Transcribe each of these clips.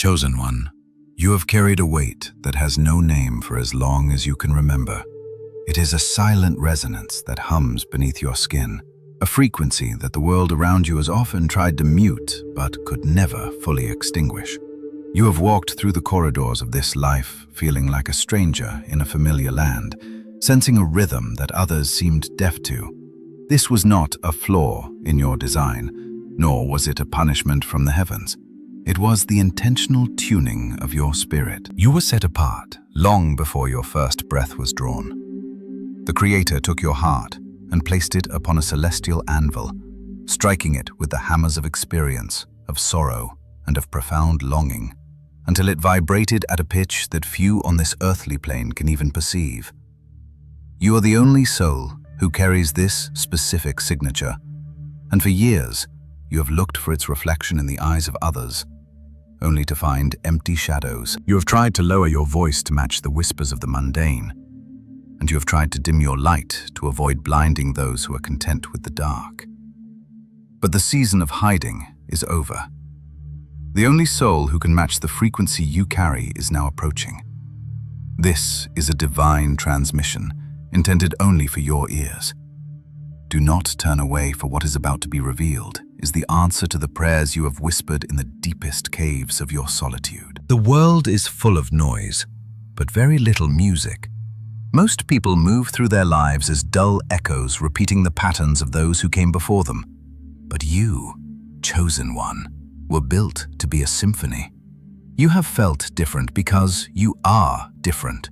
Chosen one, you have carried a weight that has no name for as long as you can remember. It is a silent resonance that hums beneath your skin, a frequency that the world around you has often tried to mute but could never fully extinguish. You have walked through the corridors of this life feeling like a stranger in a familiar land, sensing a rhythm that others seemed deaf to. This was not a flaw in your design, nor was it a punishment from the heavens. It was the intentional tuning of your spirit. You were set apart long before your first breath was drawn. The Creator took your heart and placed it upon a celestial anvil, striking it with the hammers of experience, of sorrow, and of profound longing, until it vibrated at a pitch that few on this earthly plane can even perceive. You are the only soul who carries this specific signature, and for years you have looked for its reflection in the eyes of others, only to find empty shadows. You have tried to lower your voice to match the whispers of the mundane, and you have tried to dim your light to avoid blinding those who are content with the dark. But the season of hiding is over. The only soul who can match the frequency you carry is now approaching. This is a divine transmission, intended only for your ears. Do not turn away, for what is about to be revealed is the answer to the prayers you have whispered in the deepest caves of your solitude. The world is full of noise, but very little music. Most people move through their lives as dull echoes repeating the patterns of those who came before them. But you, chosen one, were built to be a symphony. You have felt different because you are different.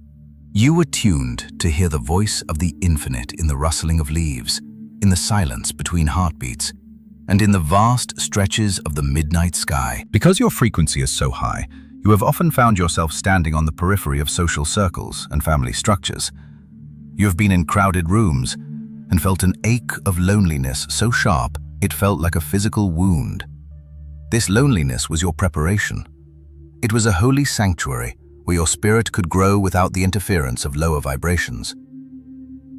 You were tuned to hear the voice of the infinite in the rustling of leaves, in the silence between heartbeats, and in the vast stretches of the midnight sky. Because your frequency is so high, you have often found yourself standing on the periphery of social circles and family structures. You have been in crowded rooms and felt an ache of loneliness so sharp it felt like a physical wound. This loneliness was your preparation. It was a holy sanctuary where your spirit could grow without the interference of lower vibrations.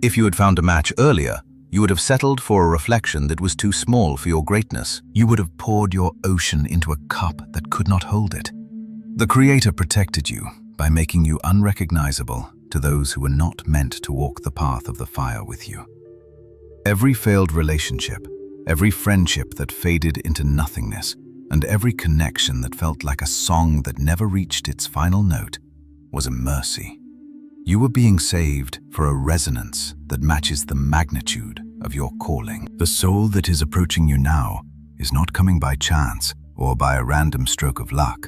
If you had found a match earlier, you would have settled for a reflection that was too small for your greatness. You would have poured your ocean into a cup that could not hold it. The Creator protected you by making you unrecognizable to those who were not meant to walk the path of the fire with you. Every failed relationship, every friendship that faded into nothingness, and every connection that felt like a song that never reached its final note was a mercy. You were being saved for a resonance that matches the magnitude of your calling. The soul that is approaching you now is not coming by chance or by a random stroke of luck.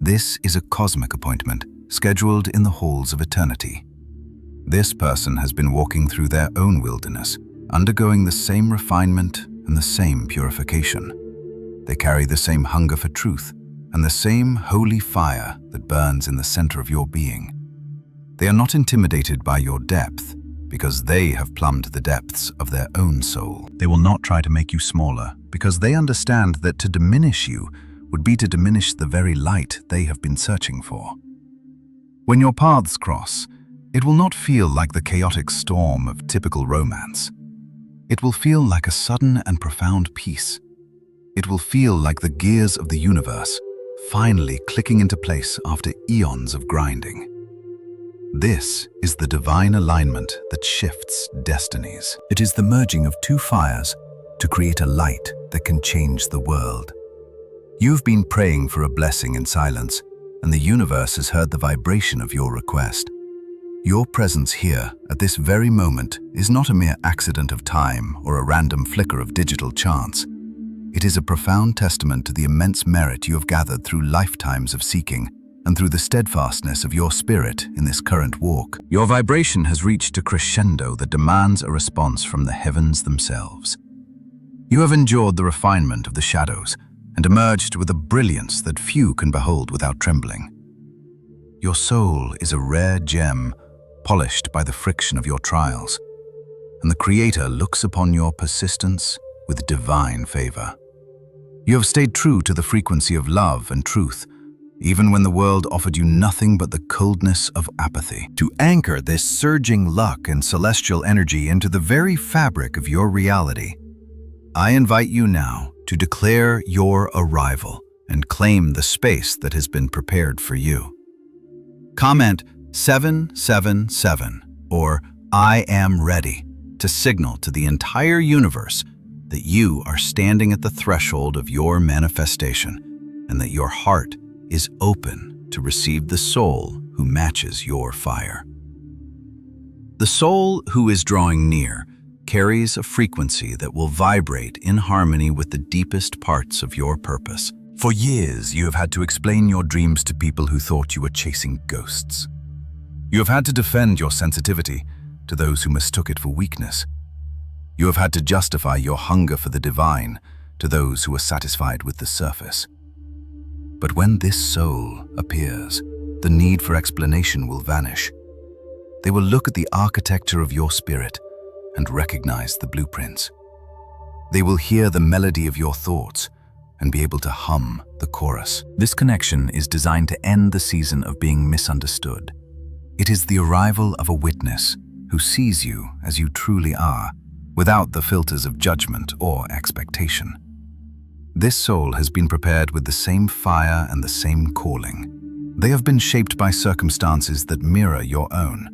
This is a cosmic appointment scheduled in the halls of eternity. This person has been walking through their own wilderness, undergoing the same refinement and the same purification. They carry the same hunger for truth and the same holy fire that burns in the center of your being. They are not intimidated by your depth because they have plumbed the depths of their own soul. They will not try to make you smaller because they understand that to diminish you would be to diminish the very light they have been searching for. When your paths cross, it will not feel like the chaotic storm of typical romance. It will feel like a sudden and profound peace. It will feel like the gears of the universe finally clicking into place after eons of grinding. This is the divine alignment that shifts destinies. It is the merging of two fires to create a light that can change the world. You've been praying for a blessing in silence, and the universe has heard the vibration of your request. Your presence here at this very moment is not a mere accident of time or a random flicker of digital chance. It is a profound testament to the immense merit you have gathered through lifetimes of seeking and through the steadfastness of your spirit in this current walk. Your vibration has reached a crescendo that demands a response from the heavens themselves. You have endured the refinement of the shadows and emerged with a brilliance that few can behold without trembling. Your soul is a rare gem, polished by the friction of your trials, and the Creator looks upon your persistence with divine favor. You have stayed true to the frequency of love and truth, even when the world offered you nothing but the coldness of apathy. To anchor this surging luck and celestial energy into the very fabric of your reality, I invite you now to declare your arrival and claim the space that has been prepared for you. Comment 777 or I am ready to signal to the entire universe that you are standing at the threshold of your manifestation and that your heart is open to receive the soul who matches your fire. The soul who is drawing near carries a frequency that will vibrate in harmony with the deepest parts of your purpose. For years, you have had to explain your dreams to people who thought you were chasing ghosts. You have had to defend your sensitivity to those who mistook it for weakness. You have had to justify your hunger for the divine to those who are satisfied with the surface. But when this soul appears, the need for explanation will vanish. They will look at the architecture of your spirit and recognize the blueprints. They will hear the melody of your thoughts and be able to hum the chorus. This connection is designed to end the season of being misunderstood. It is the arrival of a witness who sees you as you truly are, without the filters of judgment or expectation. This soul has been prepared with the same fire and the same calling. They have been shaped by circumstances that mirror your own,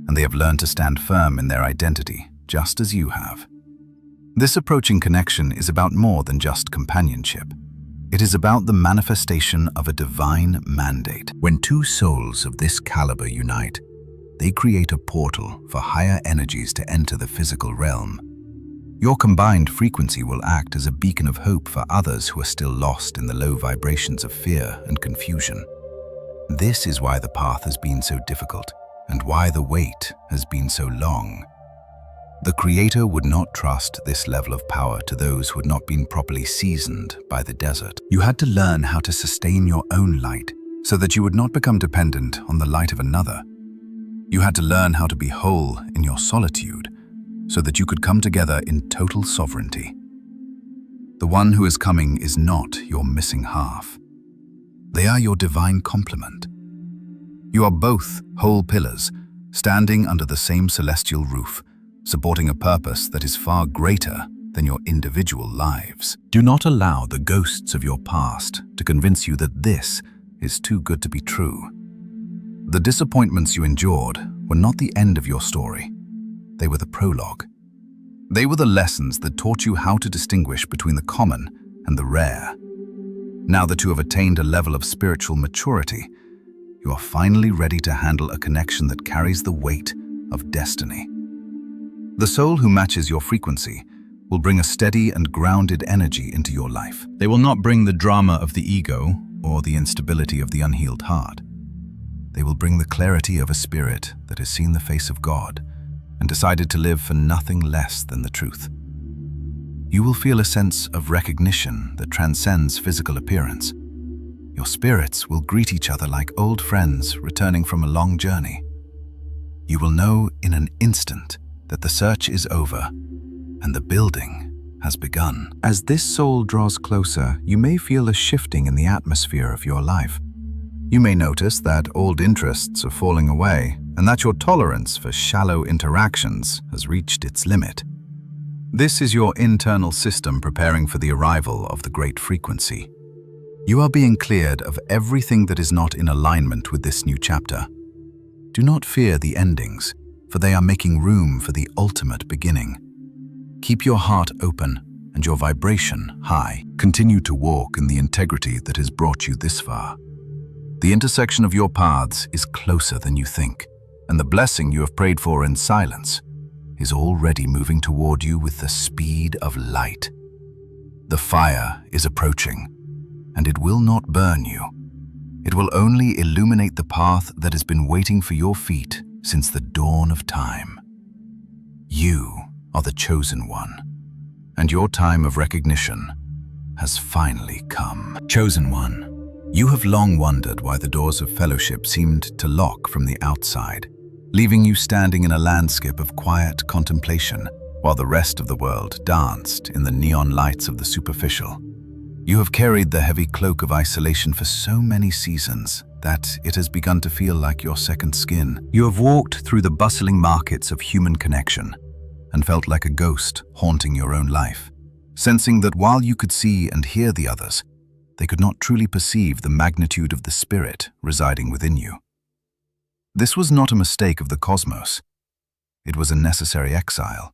and they have learned to stand firm in their identity, just as you have. This approaching connection is about more than just companionship. It is about the manifestation of a divine mandate. When two souls of this caliber unite, they create a portal for higher energies to enter the physical realm. Your combined frequency will act as a beacon of hope for others who are still lost in the low vibrations of fear and confusion. This is why the path has been so difficult and why the wait has been so long. The Creator would not trust this level of power to those who had not been properly seasoned by the desert. You had to learn how to sustain your own light so that you would not become dependent on the light of another. You had to learn how to be whole in your solitude so that you could come together in total sovereignty. The one who is coming is not your missing half. They are your divine complement. You are both whole pillars, standing under the same celestial roof, supporting a purpose that is far greater than your individual lives. Do not allow the ghosts of your past to convince you that this is too good to be true. The disappointments you endured were not the end of your story. They were the prologue. They were the lessons that taught you how to distinguish between the common and the rare. Now that you have attained a level of spiritual maturity, you are finally ready to handle a connection that carries the weight of destiny. The soul who matches your frequency will bring a steady and grounded energy into your life. They will not bring the drama of the ego or the instability of the unhealed heart. They will bring the clarity of a spirit that has seen the face of God and decided to live for nothing less than the truth. You will feel a sense of recognition that transcends physical appearance. Your spirits will greet each other like old friends returning from a long journey. You will know in an instant that the search is over and the building has begun. As this soul draws closer, you may feel a shifting in the atmosphere of your life. You may notice that old interests are falling away and that your tolerance for shallow interactions has reached its limit. This is your internal system preparing for the arrival of the great frequency. You are being cleared of everything that is not in alignment with this new chapter. Do not fear the endings, for they are making room for the ultimate beginning. Keep your heart open and your vibration high. Continue to walk in the integrity that has brought you this far. The intersection of your paths is closer than you think, and the blessing you have prayed for in silence is already moving toward you with the speed of light. The fire is approaching, and it will not burn you. It will only illuminate the path that has been waiting for your feet since the dawn of time. You are the chosen one, and your time of recognition has finally come. Chosen one, you have long wondered why the doors of fellowship seemed to lock from the outside, leaving you standing in a landscape of quiet contemplation while the rest of the world danced in the neon lights of the superficial. You have carried the heavy cloak of isolation for so many seasons that it has begun to feel like your second skin. You have walked through the bustling markets of human connection and felt like a ghost haunting your own life, sensing that while you could see and hear the others, They could not truly perceive the magnitude of the spirit residing within you. This was not a mistake of the cosmos. It was a necessary exile.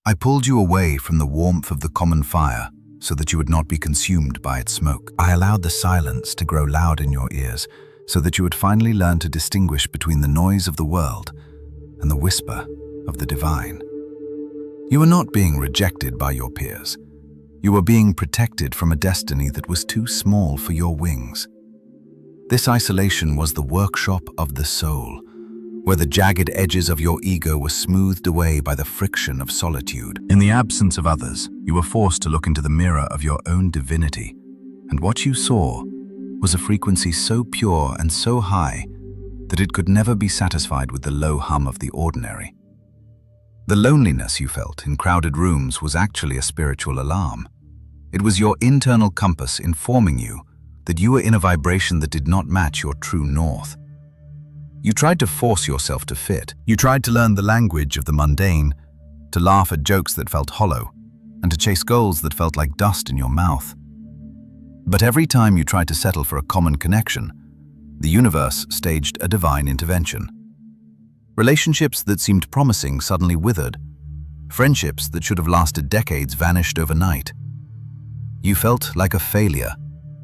I pulled you away from the warmth of the common fire so that you would not be consumed by its smoke. I allowed the silence to grow loud in your ears so that you would finally learn to distinguish between the noise of the world and the whisper of the divine. You were not being rejected by your peers. You were being protected from a destiny that was too small for your wings. This isolation was the workshop of the soul, where the jagged edges of your ego were smoothed away by the friction of solitude. In the absence of others, you were forced to look into the mirror of your own divinity, and what you saw was a frequency so pure and so high that it could never be satisfied with the low hum of the ordinary. The loneliness you felt in crowded rooms was actually a spiritual alarm. It was your internal compass informing you that you were in a vibration that did not match your true north. You tried to force yourself to fit. You tried to learn the language of the mundane, to laugh at jokes that felt hollow, and to chase goals that felt like dust in your mouth. But every time you tried to settle for a common connection, the universe staged a divine intervention. Relationships that seemed promising suddenly withered. Friendships that should have lasted decades vanished overnight. You felt like a failure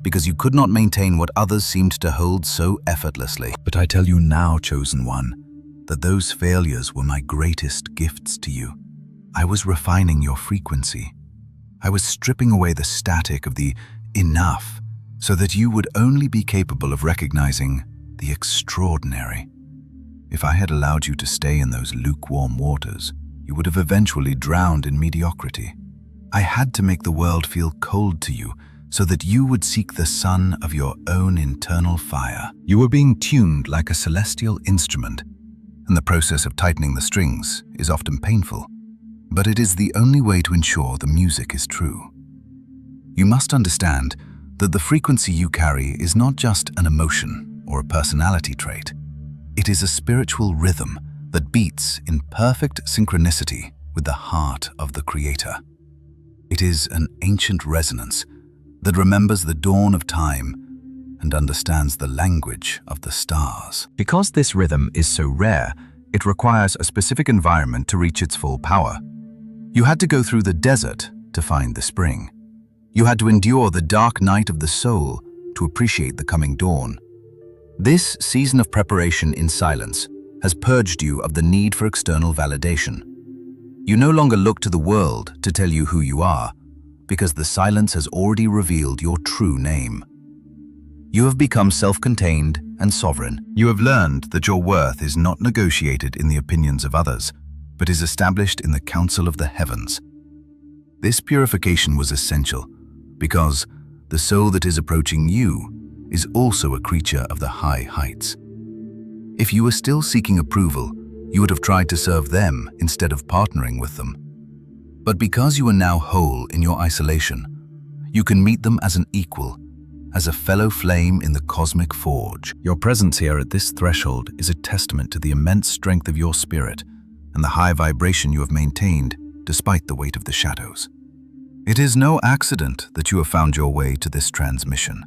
because you could not maintain what others seemed to hold so effortlessly. But I tell you now, chosen one, that those failures were my greatest gifts to you. I was refining your frequency. I was stripping away the static of the enough so that you would only be capable of recognizing the extraordinary. If I had allowed you to stay in those lukewarm waters, you would have eventually drowned in mediocrity. I had to make the world feel cold to you so that you would seek the sun of your own internal fire. You were being tuned like a celestial instrument, and the process of tightening the strings is often painful, but it is the only way to ensure the music is true. You must understand that the frequency you carry is not just an emotion or a personality trait. It is a spiritual rhythm that beats in perfect synchronicity with the heart of the Creator. It is an ancient resonance that remembers the dawn of time and understands the language of the stars. Because this rhythm is so rare, it requires a specific environment to reach its full power. You had to go through the desert to find the spring. You had to endure the dark night of the soul to appreciate the coming dawn. This season of preparation in silence has purged you of the need for external validation. You no longer look to the world to tell you who you are, because the silence has already revealed your true name. You have become self-contained and sovereign. You have learned that your worth is not negotiated in the opinions of others, but is established in the council of the heavens. This purification was essential, because the soul that is approaching you is also a creature of the high heights. If you were still seeking approval, you would have tried to serve them instead of partnering with them. But because you are now whole in your isolation, you can meet them as an equal, as a fellow flame in the cosmic forge. Your presence here at this threshold is a testament to the immense strength of your spirit and the high vibration you have maintained despite the weight of the shadows. It is no accident that you have found your way to this transmission,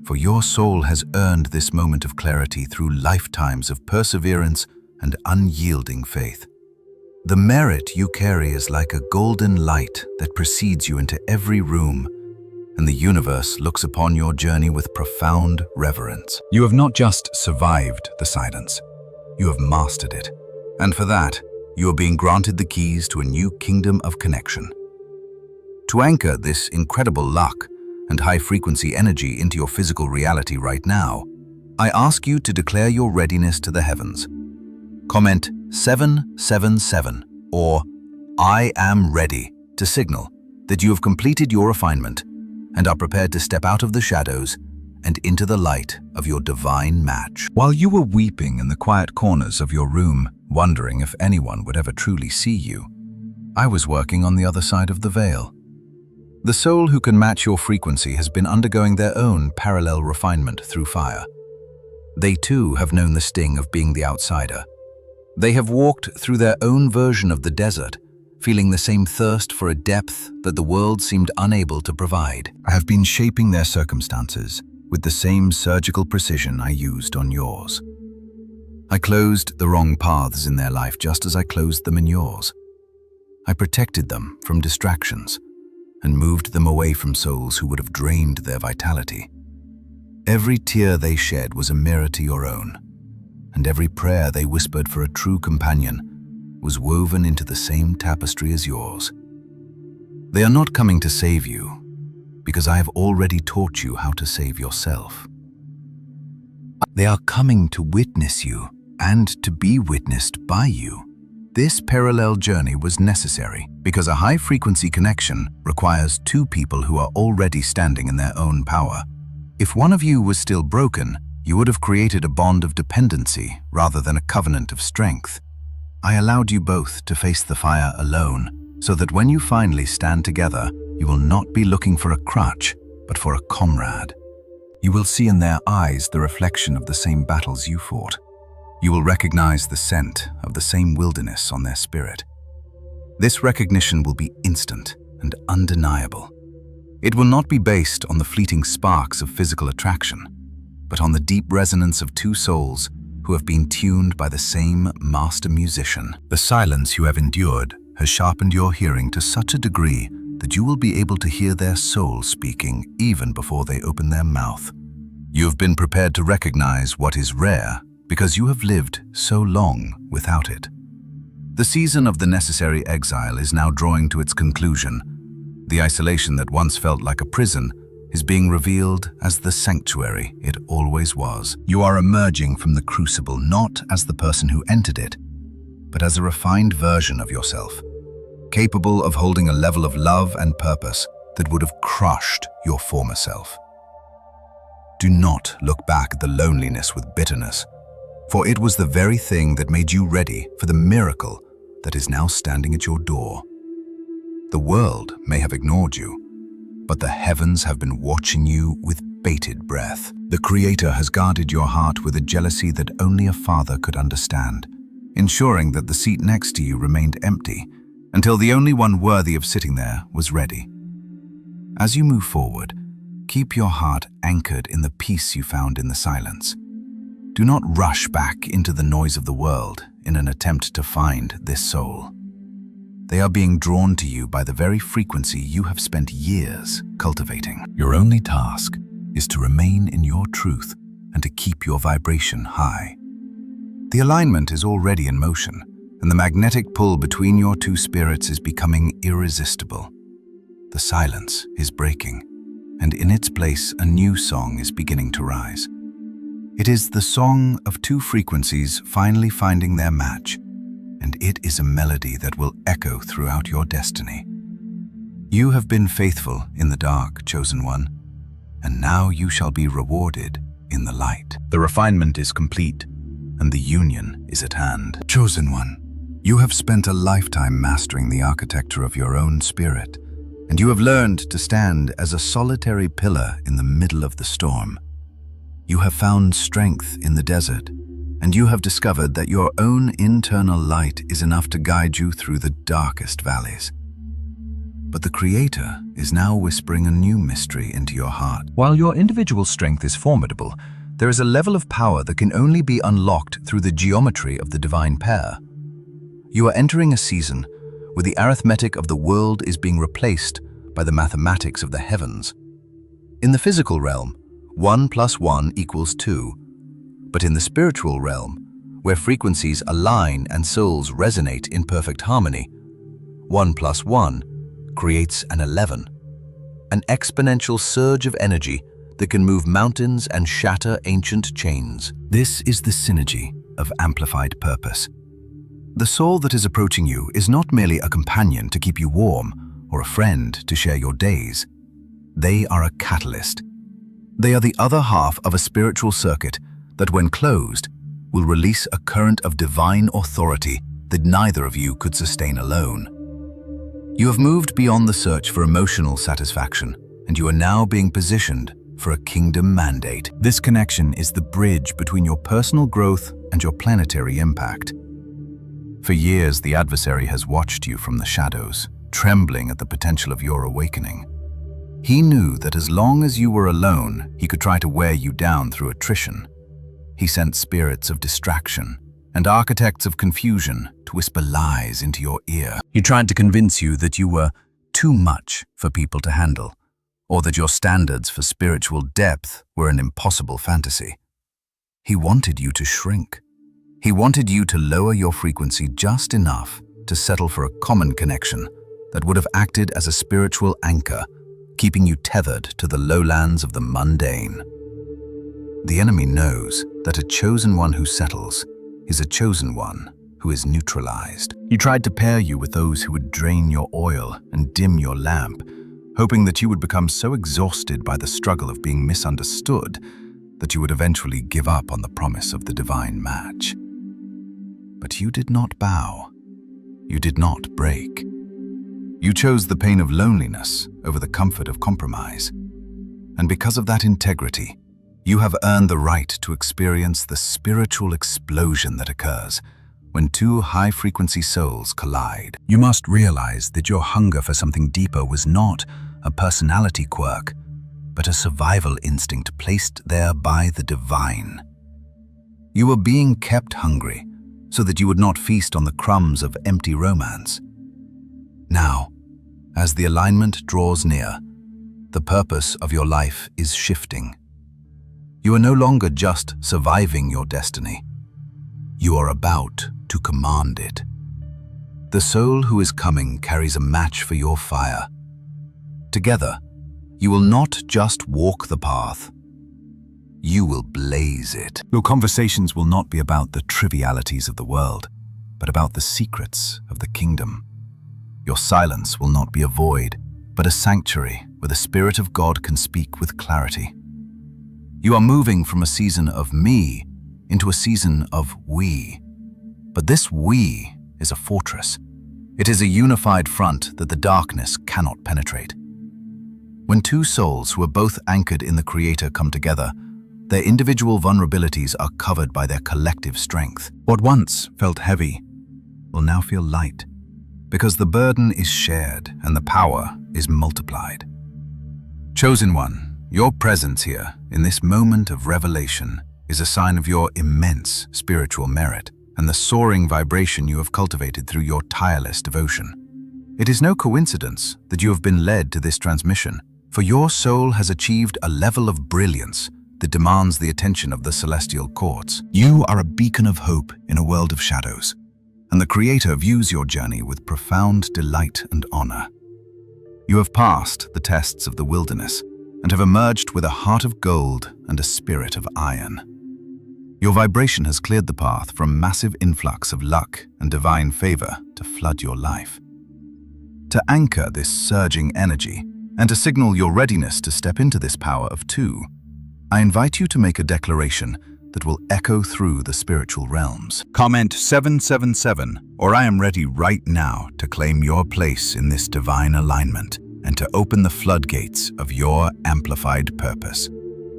for your soul has earned this moment of clarity through lifetimes of perseverance and unyielding faith. The merit you carry is like a golden light that precedes you into every room, and the universe looks upon your journey with profound reverence. You have not just survived the silence, you have mastered it. And for that, you are being granted the keys to a new kingdom of connection. To anchor this incredible luck and high-frequency energy into your physical reality right now, I ask you to declare your readiness to the heavens. Comment 777 or I am ready to signal that you have completed your refinement and are prepared to step out of the shadows and into the light of your divine match. While you were weeping in the quiet corners of your room, wondering if anyone would ever truly see you, I was working on the other side of the veil. The soul who can match your frequency has been undergoing their own parallel refinement through fire. They too have known the sting of being the outsider. They have walked through their own version of the desert feeling the same thirst for a depth that the world seemed unable to provide. I have been shaping their circumstances with the same surgical precision I used on yours. I closed the wrong paths in their life just as I closed them in yours. I protected them from distractions and moved them away from souls who would have drained their vitality. Every tear they shed was a mirror to your own, and every prayer they whispered for a true companion was woven into the same tapestry as yours. They are not coming to save you, because I have already taught you how to save yourself. They are coming to witness you and to be witnessed by you. This parallel journey was necessary because a high-frequency connection requires two people who are already standing in their own power. If one of you was still broken, you would have created a bond of dependency rather than a covenant of strength. I allowed you both to face the fire alone, so that when you finally stand together, you will not be looking for a crutch, but for a comrade. You will see in their eyes the reflection of the same battles you fought. You will recognize the scent of the same wilderness on their spirit. This recognition will be instant and undeniable. It will not be based on the fleeting sparks of physical attraction, but on the deep resonance of two souls who have been tuned by the same master musician. The silence you have endured has sharpened your hearing to such a degree that you will be able to hear their soul speaking even before they open their mouth. You have been prepared to recognize what is rare because you have lived so long without it. The season of the necessary exile is now drawing to its conclusion. The isolation that once felt like a prison is being revealed as the sanctuary it always was. You are emerging from the crucible not as the person who entered it, but as a refined version of yourself, capable of holding a level of love and purpose that would have crushed your former self. Do not look back at the loneliness with bitterness, for it was the very thing that made you ready for the miracle that is now standing at your door. The world may have ignored you, but the heavens have been watching you with bated breath. The Creator has guarded your heart with a jealousy that only a father could understand, ensuring that the seat next to you remained empty until the only one worthy of sitting there was ready. As you move forward, keep your heart anchored in the peace you found in the silence. Do not rush back into the noise of the world in an attempt to find this soul. They are being drawn to you by the very frequency you have spent years cultivating. Your only task is to remain in your truth and to keep your vibration high. The alignment is already in motion, and the magnetic pull between your two spirits is becoming irresistible. The silence is breaking, and in its place a new song is beginning to rise. It is the song of two frequencies finally finding their match, and it is a melody that will echo throughout your destiny. You have been faithful in the dark, chosen one, and now you shall be rewarded in the light. The refinement is complete, and the union is at hand. Chosen one, you have spent a lifetime mastering the architecture of your own spirit, and you have learned to stand as a solitary pillar in the middle of the storm. You have found strength in the desert, and you have discovered that your own internal light is enough to guide you through the darkest valleys. But the Creator is now whispering a new mystery into your heart. While your individual strength is formidable, there is a level of power that can only be unlocked through the geometry of the divine pair. You are entering a season where the arithmetic of the world is being replaced by the mathematics of the heavens. In the physical realm, 1 + 1 = 2. But in the spiritual realm, where frequencies align and souls resonate in perfect harmony, 1 + 1 creates an 11, an exponential surge of energy that can move mountains and shatter ancient chains. This is the synergy of amplified purpose. The soul that is approaching you is not merely a companion to keep you warm or a friend to share your days. They are a catalyst. They are the other half of a spiritual circuit that, when closed, will release a current of divine authority that neither of you could sustain alone. You have moved beyond the search for emotional satisfaction, and you are now being positioned for a kingdom mandate. This connection is the bridge between your personal growth and your planetary impact. For years, the adversary has watched you from the shadows, trembling at the potential of your awakening. He knew that as long as you were alone, he could try to wear you down through attrition. He sent spirits of distraction and architects of confusion to whisper lies into your ear. He tried to convince you that you were too much for people to handle, or that your standards for spiritual depth were an impossible fantasy. He wanted you to shrink. He wanted you to lower your frequency just enough to settle for a common connection that would have acted as a spiritual anchor, keeping you tethered to the lowlands of the mundane. The enemy knows that a chosen one who settles is a chosen one who is neutralized. He tried to pair you with those who would drain your oil and dim your lamp, hoping that you would become so exhausted by the struggle of being misunderstood that you would eventually give up on the promise of the divine match. But you did not bow. You did not break. You chose the pain of loneliness over the comfort of compromise. And because of that integrity, you have earned the right to experience the spiritual explosion that occurs when two high-frequency souls collide. You must realize that your hunger for something deeper was not a personality quirk, but a survival instinct placed there by the divine. You were being kept hungry so that you would not feast on the crumbs of empty romance. Now, as the alignment draws near, the purpose of your life is shifting. You are no longer just surviving your destiny. You are about to command it. The soul who is coming carries a match for your fire. Together, you will not just walk the path, you will blaze it. Your conversations will not be about the trivialities of the world, but about the secrets of the kingdom. Your silence will not be a void, but a sanctuary where the Spirit of God can speak with clarity. You are moving from a season of me into a season of we. But this we is a fortress. It is a unified front that the darkness cannot penetrate. When two souls who are both anchored in the Creator come together, their individual vulnerabilities are covered by their collective strength. What once felt heavy will now feel light, because the burden is shared and the power is multiplied. Chosen One, your presence here in this moment of revelation is a sign of your immense spiritual merit and the soaring vibration you have cultivated through your tireless devotion. It is no coincidence that you have been led to this transmission, for your soul has achieved a level of brilliance that demands the attention of the celestial courts. You are a beacon of hope in a world of shadows, and the Creator views your journey with profound delight and honor. You have passed the tests of the wilderness and have emerged with a heart of gold and a spirit of iron. Your vibration has cleared the path from a massive influx of luck and divine favor to flood your life. To anchor this surging energy and to signal your readiness to step into this power of two, I invite you to make a declaration that will echo through the spiritual realms. Comment 777, or I am ready right now to claim your place in this divine alignment and to open the floodgates of your amplified purpose.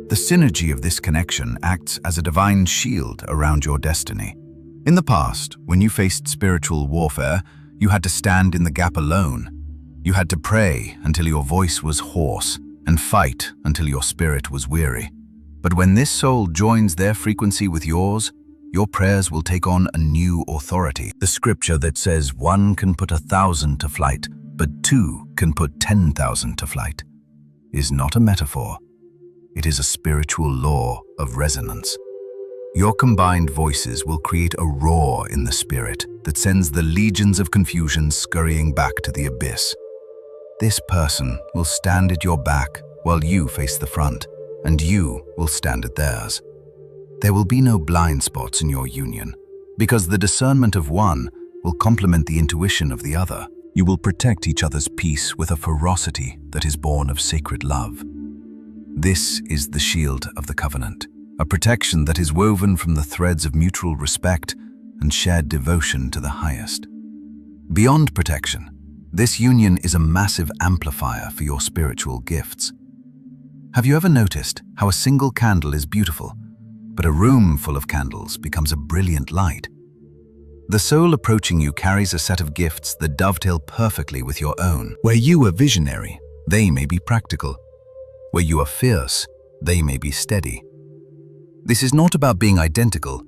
The synergy of this connection acts as a divine shield around your destiny. In the past, when you faced spiritual warfare, you had to stand in the gap alone. You had to pray until your voice was hoarse and fight until your spirit was weary. But when this soul joins their frequency with yours, your prayers will take on a new authority. The scripture that says 1 can put 1,000 to flight, but 2 can put 10,000 to flight, is not a metaphor. It is a spiritual law of resonance. Your combined voices will create a roar in the spirit that sends the legions of confusion scurrying back to the abyss. This person will stand at your back while you face the front, and you will stand at theirs. There will be no blind spots in your union, because the discernment of one will complement the intuition of the other. You will protect each other's peace with a ferocity that is born of sacred love. This is the shield of the covenant, a protection that is woven from the threads of mutual respect and shared devotion to the highest. Beyond protection, this union is a massive amplifier for your spiritual gifts. Have you ever noticed how a single candle is beautiful, but a room full of candles becomes a brilliant light? The soul approaching you carries a set of gifts that dovetail perfectly with your own. Where you are visionary, they may be practical. Where you are fierce, they may be steady. This is not about being identical,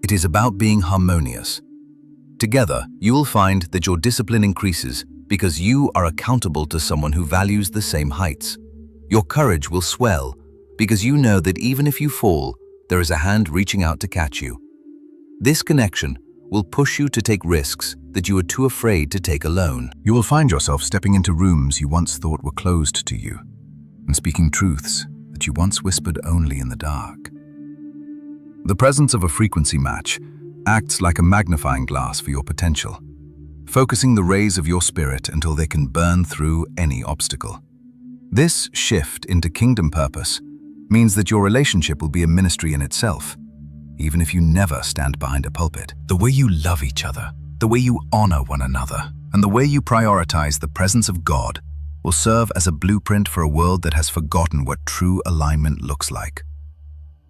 it is about being harmonious. Together, you will find that your discipline increases because you are accountable to someone who values the same heights. Your courage will swell because you know that even if you fall, there is a hand reaching out to catch you. This connection will push you to take risks that you were too afraid to take alone. You will find yourself stepping into rooms you once thought were closed to you, and speaking truths that you once whispered only in the dark. The presence of a frequency match acts like a magnifying glass for your potential, focusing the rays of your spirit until they can burn through any obstacle. This shift into kingdom purpose means that your relationship will be a ministry in itself, even if you never stand behind a pulpit. The way you love each other, the way you honor one another, and the way you prioritize the presence of God will serve as a blueprint for a world that has forgotten what true alignment looks like.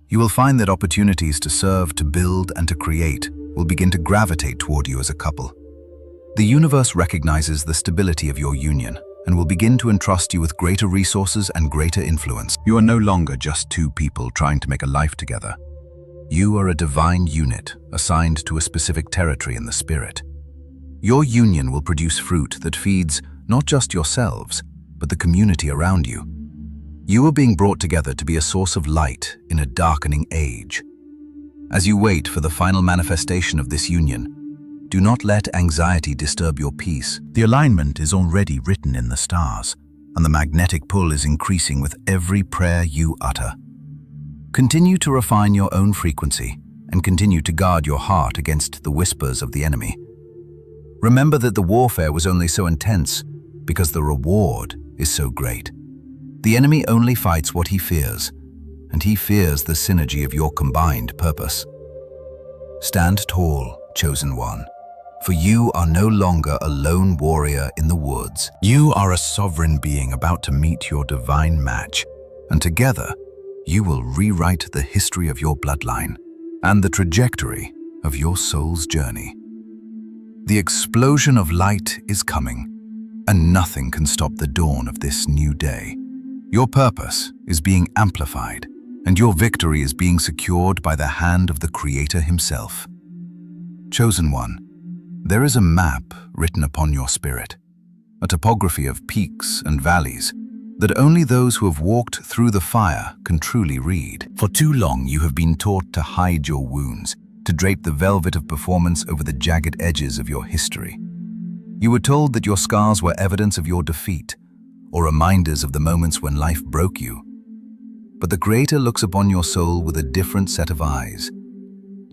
You will find that opportunities to serve, to build, and to create will begin to gravitate toward you as a couple. The universe recognizes the stability of your union and will begin to entrust you with greater resources and greater influence. You are no longer just two people trying to make a life together. You are a divine unit assigned to a specific territory in the spirit. Your union will produce fruit that feeds not just yourselves, but the community around you. You are being brought together to be a source of light in a darkening age. As you wait for the final manifestation of this union, do not let anxiety disturb your peace. The alignment is already written in the stars, and the magnetic pull is increasing with every prayer you utter. Continue to refine your own frequency and continue to guard your heart against the whispers of the enemy. Remember that the warfare was only so intense because the reward is so great. The enemy only fights what he fears, and he fears the synergy of your combined purpose. Stand tall, chosen one, for you are no longer a lone warrior in the woods. You are a sovereign being about to meet your divine match, and together, you will rewrite the history of your bloodline and the trajectory of your soul's journey. The explosion of light is coming, and nothing can stop the dawn of this new day. Your purpose is being amplified, and your victory is being secured by the hand of the Creator himself. Chosen one, there is a map written upon your spirit, a topography of peaks and valleys that only those who have walked through the fire can truly read. For too long you have been taught to hide your wounds, to drape the velvet of performance over the jagged edges of your history. You were told that your scars were evidence of your defeat, or reminders of the moments when life broke you. But the Creator looks upon your soul with a different set of eyes.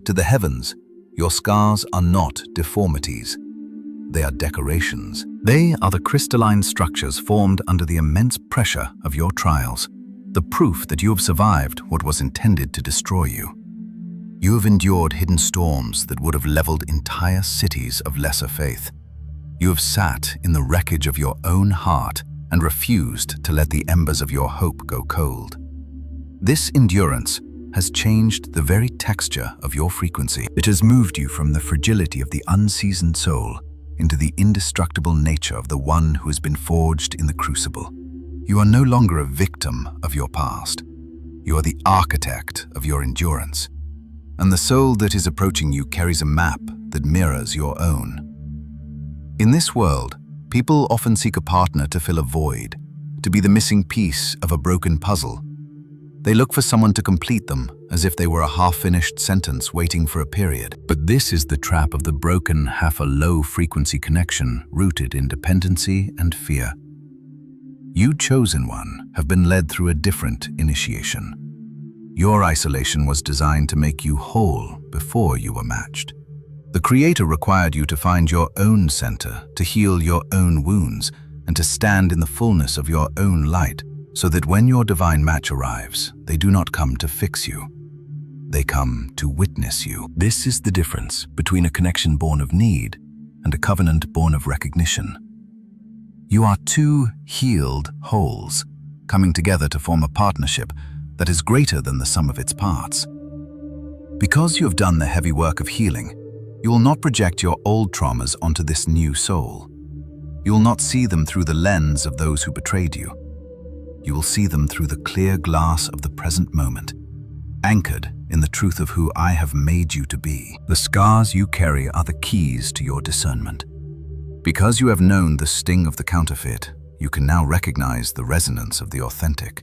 To the heavens, your scars are not deformities. They are decorations. They are the crystalline structures formed under the immense pressure of your trials, the proof that you have survived what was intended to destroy you. You have endured hidden storms that would have leveled entire cities of lesser faith. You have sat in the wreckage of your own heart and refused to let the embers of your hope go cold. This endurance has changed the very texture of your frequency. It has moved you from the fragility of the unseasoned soul into the indestructible nature of the one who has been forged in the crucible. You are no longer a victim of your past. You are the architect of your endurance. And the soul that is approaching you carries a map that mirrors your own. In this world, people often seek a partner to fill a void, to be the missing piece of a broken puzzle. They look for someone to complete them, as if they were a half-finished sentence waiting for a period. But this is the trap of the broken, half-a-low-frequency connection rooted in dependency and fear. You, chosen one, have been led through a different initiation. Your isolation was designed to make you whole before you were matched. The Creator required you to find your own center, to heal your own wounds, and to stand in the fullness of your own light, so that when your divine match arrives, they do not come to fix you. They come to witness you. This is the difference between a connection born of need and a covenant born of recognition. You are two healed wholes, coming together to form a partnership that is greater than the sum of its parts. Because you have done the heavy work of healing, You will not project your old traumas onto this new soul. You will not see them through the lens of those who betrayed you. You will see them through the clear glass of the present moment, anchored in the truth of who I have made you to be. The scars you carry are the keys to your discernment. Because you have known the sting of the counterfeit, you can now recognize the resonance of the authentic.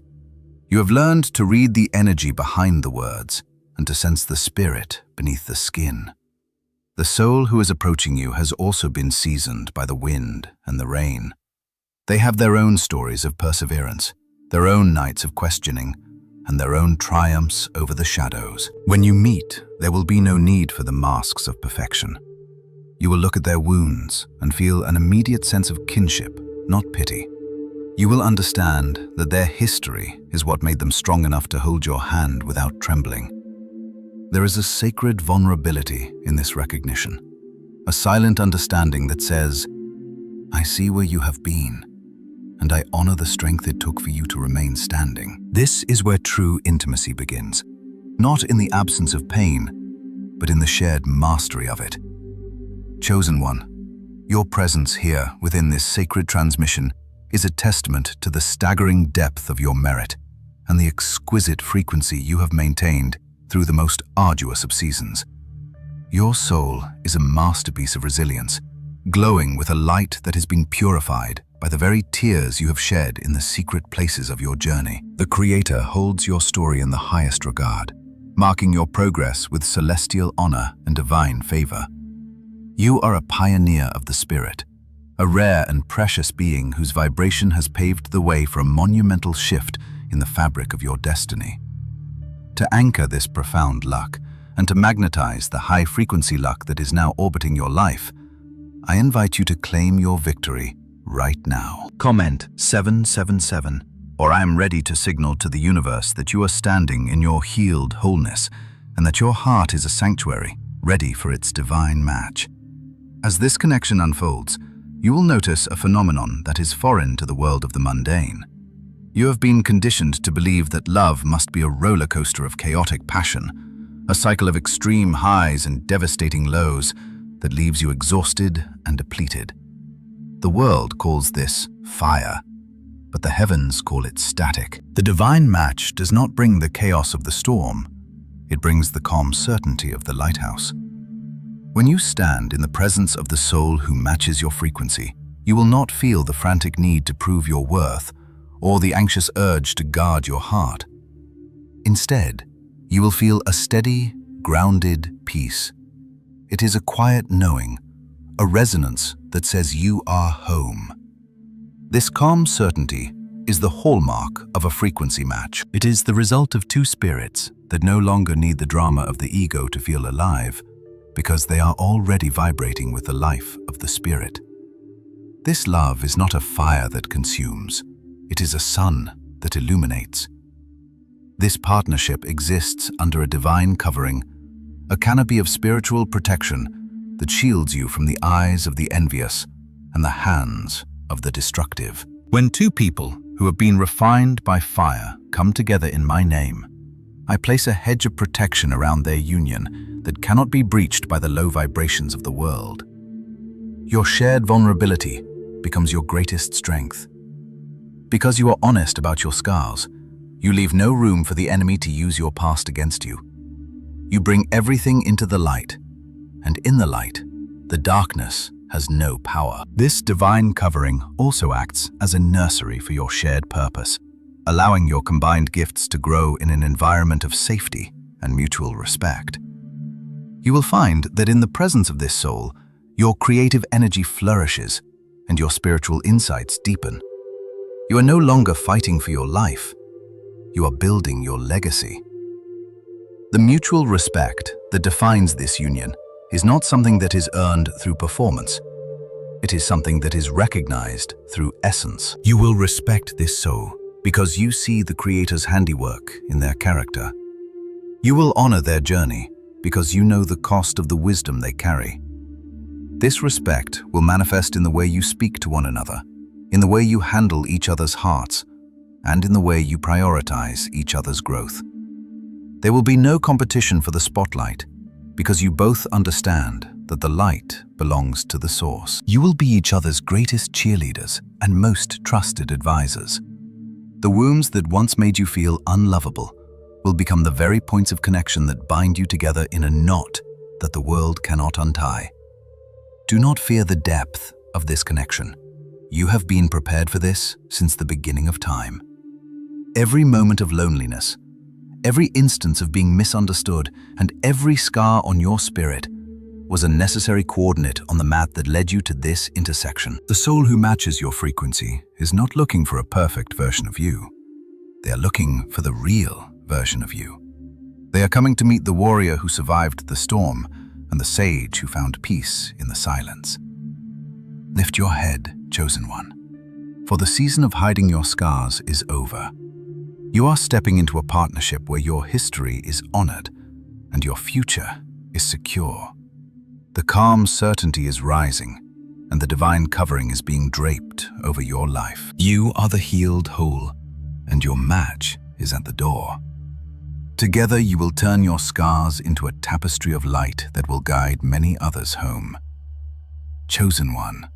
You have learned to read the energy behind the words and to sense the spirit beneath the skin. The soul who is approaching you has also been seasoned by the wind and the rain. They have their own stories of perseverance, their own nights of questioning, and their own triumphs over the shadows. When you meet, there will be no need for the masks of perfection. You will look at their wounds and feel an immediate sense of kinship, not pity. You will understand that their history is what made them strong enough to hold your hand without trembling. There is a sacred vulnerability in this recognition, a silent understanding that says, I see where you have been, and I honor the strength it took for you to remain standing. This is where true intimacy begins, not in the absence of pain, but in the shared mastery of it. Chosen one, your presence here within this sacred transmission is a testament to the staggering depth of your merit and the exquisite frequency you have maintained through the most arduous of seasons. Your soul is a masterpiece of resilience, glowing with a light that has been purified by the very tears you have shed in the secret places of your journey. The Creator holds your story in the highest regard, marking your progress with celestial honor and divine favor. You are a pioneer of the spirit, a rare and precious being whose vibration has paved the way for a monumental shift in the fabric of your destiny. To anchor this profound luck and to magnetize the high-frequency luck that is now orbiting your life, I invite you to claim your victory right now. Comment 777, or I am ready to signal to the universe that you are standing in your healed wholeness and that your heart is a sanctuary, ready for its divine match. As this connection unfolds, you will notice a phenomenon that is foreign to the world of the mundane. You have been conditioned to believe that love must be a roller coaster of chaotic passion, a cycle of extreme highs and devastating lows that leaves you exhausted and depleted. The world calls this fire, but the heavens call it static. The divine match does not bring the chaos of the storm, it brings the calm certainty of the lighthouse. When you stand in the presence of the soul who matches your frequency, you will not feel the frantic need to prove your worth or the anxious urge to guard your heart. Instead, you will feel a steady, grounded peace. It is a quiet knowing, a resonance that says you are home. This calm certainty is the hallmark of a frequency match. It is the result of two spirits that no longer need the drama of the ego to feel alive, because they are already vibrating with the life of the spirit. This love is not a fire that consumes, it is a sun that illuminates. This partnership exists under a divine covering, a canopy of spiritual protection that shields you from the eyes of the envious and the hands of the destructive. When two people who have been refined by fire come together in my name, I place a hedge of protection around their union that cannot be breached by the low vibrations of the world. Your shared vulnerability becomes your greatest strength. Because you are honest about your scars, you leave no room for the enemy to use your past against you. You bring everything into the light, and in the light, the darkness has no power. This divine covering also acts as a nursery for your shared purpose, allowing your combined gifts to grow in an environment of safety and mutual respect. You will find that in the presence of this soul, your creative energy flourishes and your spiritual insights deepen. You are no longer fighting for your life, you are building your legacy. The mutual respect that defines this union is not something that is earned through performance. It is something that is recognized through essence. You will respect this soul because you see the Creator's handiwork in their character. You will honor their journey because you know the cost of the wisdom they carry. This respect will manifest in the way you speak to one another, in the way you handle each other's hearts, and in the way you prioritize each other's growth. There will be no competition for the spotlight, because you both understand that the light belongs to the source. You will be each other's greatest cheerleaders and most trusted advisors. The wounds that once made you feel unlovable will become the very points of connection that bind you together in a knot that the world cannot untie. Do not fear the depth of this connection. You have been prepared for this since the beginning of time. Every moment of loneliness, every instance of being misunderstood, and every scar on your spirit was a necessary coordinate on the map that led you to this intersection. The soul who matches your frequency is not looking for a perfect version of you. They are looking for the real version of you. They are coming to meet the warrior who survived the storm and the sage who found peace in the silence. Lift your head, chosen one, for the season of hiding your scars is over. You are stepping into a partnership where your history is honored and your future is secure. The calm certainty is rising, and the divine covering is being draped over your life. You are the healed whole, and your match is at the door. Together you will turn your scars into a tapestry of light that will guide many others home. Chosen one,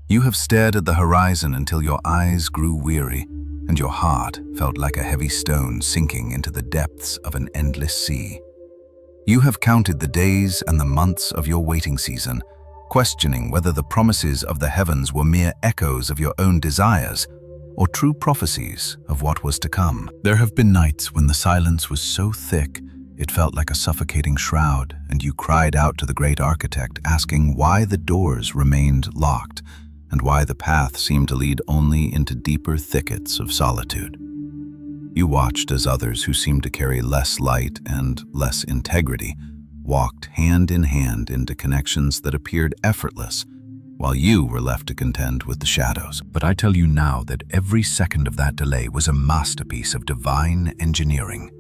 you have stared at the horizon until your eyes grew weary, and your heart felt like a heavy stone sinking into the depths of an endless sea. You have counted the days and the months of your waiting season, questioning whether the promises of the heavens were mere echoes of your own desires or true prophecies of what was to come. There have been nights when the silence was so thick it felt like a suffocating shroud, and you cried out to the great architect, asking why the doors remained locked and why the path seemed to lead only into deeper thickets of solitude. You watched as others who seemed to carry less light and less integrity walked hand in hand into connections that appeared effortless, while you were left to contend with the shadows. But I tell you now that every second of that delay was a masterpiece of divine engineering.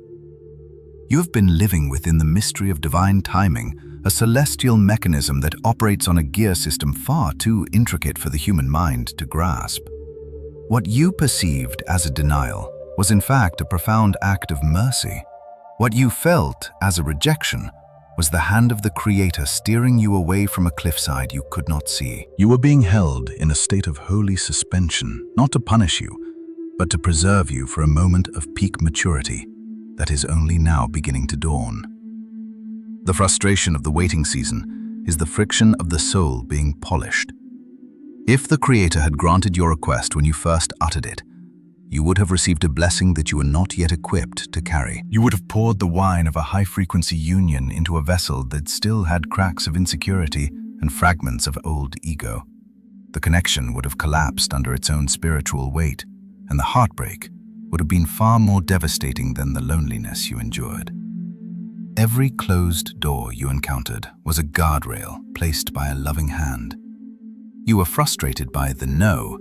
You have been living within the mystery of divine timing, a celestial mechanism that operates on a gear system far too intricate for the human mind to grasp. What you perceived as a denial was in fact a profound act of mercy. What you felt as a rejection was the hand of the Creator steering you away from a cliffside you could not see. You were being held in a state of holy suspension, not to punish you, but to preserve you for a moment of peak maturity that is only now beginning to dawn. The frustration of the waiting season is the friction of the soul being polished. If the Creator had granted your request when you first uttered it, you would have received a blessing that you were not yet equipped to carry. You would have poured the wine of a high-frequency union into a vessel that still had cracks of insecurity and fragments of old ego. The connection would have collapsed under its own spiritual weight, and the heartbreak would have been far more devastating than the loneliness you endured. Every closed door you encountered was a guardrail placed by a loving hand. You were frustrated by the no,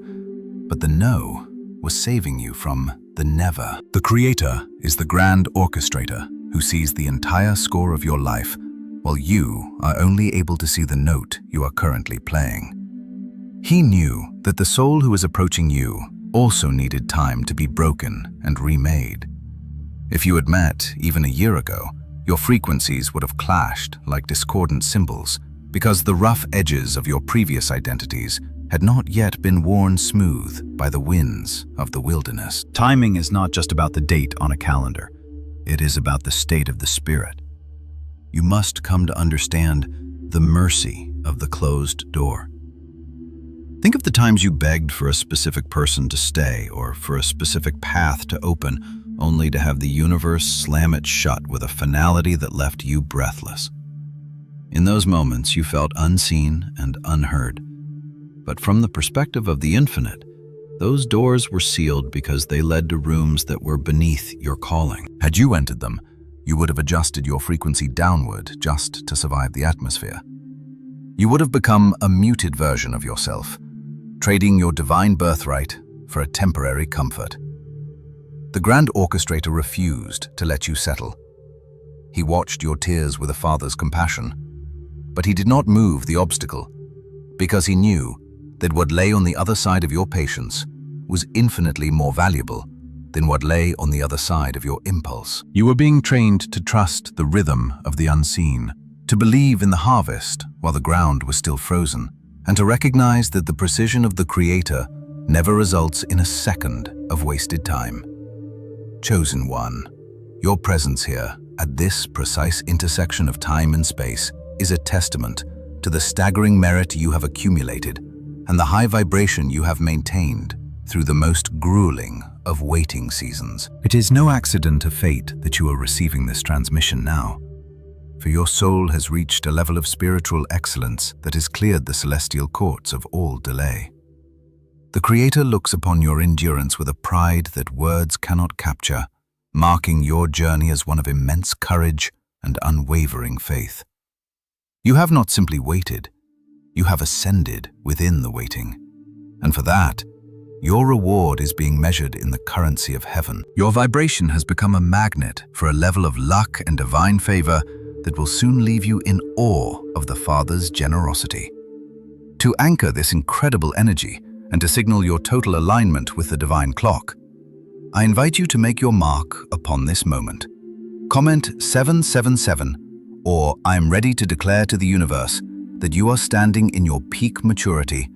but the no was saving you from the never. The Creator is the grand orchestrator who sees the entire score of your life, while you are only able to see the note you are currently playing. He knew that the soul who is approaching you also needed time to be broken and remade. If you had met even a year ago, your frequencies would have clashed like discordant cymbals, because the rough edges of your previous identities had not yet been worn smooth by the winds of the wilderness. Timing is not just about the date on a calendar. It is about the state of the spirit. You must come to understand the mercy of the closed door. Think of the times you begged for a specific person to stay or for a specific path to open, only to have the universe slam it shut with a finality that left you breathless. In those moments, you felt unseen and unheard. But from the perspective of the infinite, those doors were sealed because they led to rooms that were beneath your calling. Had you entered them, you would have adjusted your frequency downward just to survive the atmosphere. You would have become a muted version of yourself, trading your divine birthright for a temporary comfort. The Grand Orchestrator refused to let you settle. He watched your tears with a father's compassion, but he did not move the obstacle because he knew that what lay on the other side of your patience was infinitely more valuable than what lay on the other side of your impulse. You were being trained to trust the rhythm of the unseen, to believe in the harvest while the ground was still frozen, and to recognize that the precision of the Creator never results in a second of wasted time. Chosen One, your presence here, at this precise intersection of time and space, is a testament to the staggering merit you have accumulated and the high vibration you have maintained through the most grueling of waiting seasons. It is no accident of fate that you are receiving this transmission now, for your soul has reached a level of spiritual excellence that has cleared the celestial courts of all delay. The Creator looks upon your endurance with a pride that words cannot capture, marking your journey as one of immense courage and unwavering faith. You have not simply waited, you have ascended within the waiting. And for that, your reward is being measured in the currency of heaven. Your vibration has become a magnet for a level of luck and divine favor that will soon leave you in awe of the Father's generosity. To anchor this incredible energy and to signal your total alignment with the divine clock, I invite you to make your mark upon this moment. Comment 777 or I am ready to declare to the universe that you are standing in your peak maturity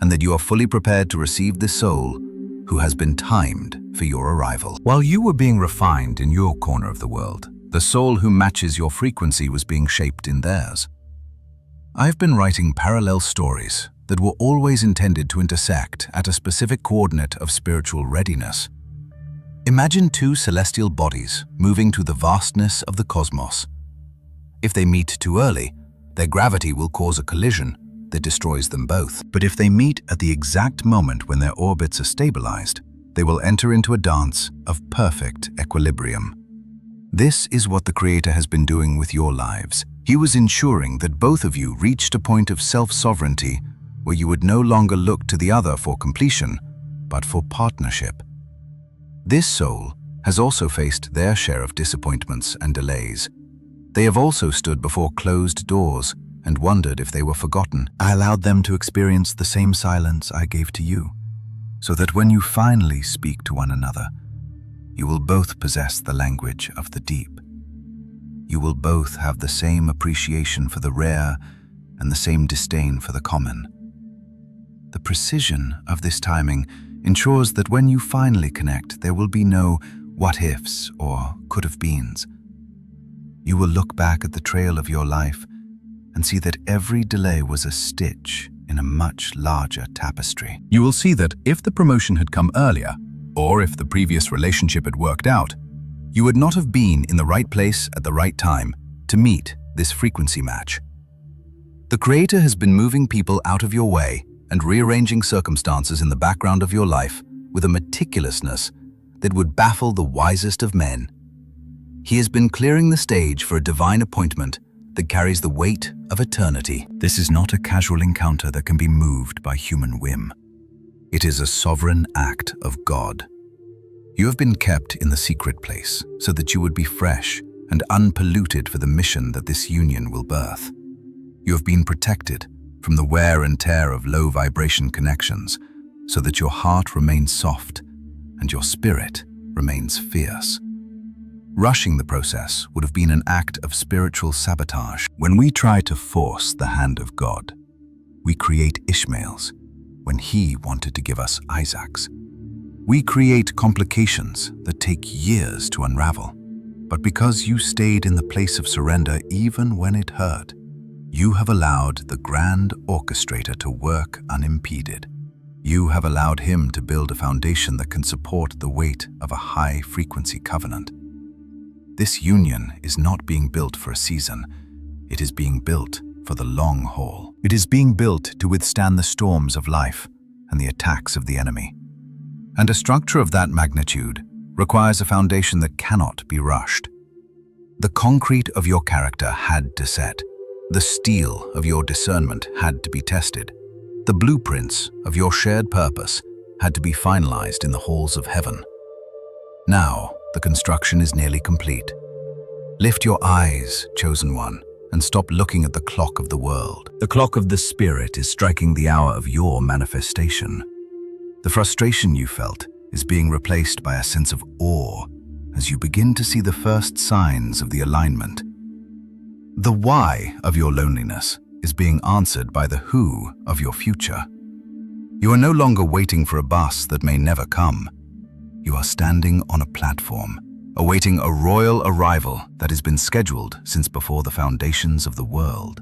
and that you are fully prepared to receive the soul who has been timed for your arrival. While you were being refined in your corner of the world, the soul who matches your frequency was being shaped in theirs. I've been writing parallel stories that were always intended to intersect at a specific coordinate of spiritual readiness. Imagine two celestial bodies moving to the vastness of the cosmos. If they meet too early, their gravity will cause a collision that destroys them both. But if they meet at the exact moment when their orbits are stabilized, they will enter into a dance of perfect equilibrium. This is what the Creator has been doing with your lives. He was ensuring that both of you reached a point of self-sovereignty where you would no longer look to the other for completion, but for partnership. This soul has also faced their share of disappointments and delays. They have also stood before closed doors and wondered if they were forgotten. I allowed them to experience the same silence I gave to you, so that when you finally speak to one another, you will both possess the language of the deep. You will both have the same appreciation for the rare and the same disdain for the common. The precision of this timing ensures that when you finally connect, there will be no what-ifs or could-have-beens. You will look back at the trail of your life and see that every delay was a stitch in a much larger tapestry. You will see that if the promotion had come earlier, or if the previous relationship had worked out, you would not have been in the right place at the right time to meet this frequency match. The Creator has been moving people out of your way and rearranging circumstances in the background of your life with a meticulousness that would baffle the wisest of men. He has been clearing the stage for a divine appointment that carries the weight of eternity. This is not a casual encounter that can be moved by human whim. It is a sovereign act of God. You have been kept in the secret place so that you would be fresh and unpolluted for the mission that this union will birth. You have been protected from the wear and tear of low vibration connections so that your heart remains soft and your spirit remains fierce. Rushing the process would have been an act of spiritual sabotage. When we try to force the hand of God, we create Ishmaels when He wanted to give us Isaacs. We create complications that take years to unravel. But because you stayed in the place of surrender even when it hurt, you have allowed the grand orchestrator to work unimpeded. You have allowed Him to build a foundation that can support the weight of a high-frequency covenant. This union is not being built for a season. It is being built for the long haul. It is being built to withstand the storms of life and the attacks of the enemy. And a structure of that magnitude requires a foundation that cannot be rushed. The concrete of your character had to set. The steel of your discernment had to be tested. The blueprints of your shared purpose had to be finalized in the halls of heaven. Now, the construction is nearly complete. Lift your eyes, chosen one, and stop looking at the clock of the world. The clock of the Spirit is striking the hour of your manifestation. The frustration you felt is being replaced by a sense of awe as you begin to see the first signs of the alignment. The why of your loneliness is being answered by the who of your future. You are no longer waiting for a bus that may never come. You are standing on a platform, awaiting a royal arrival that has been scheduled since before the foundations of the world.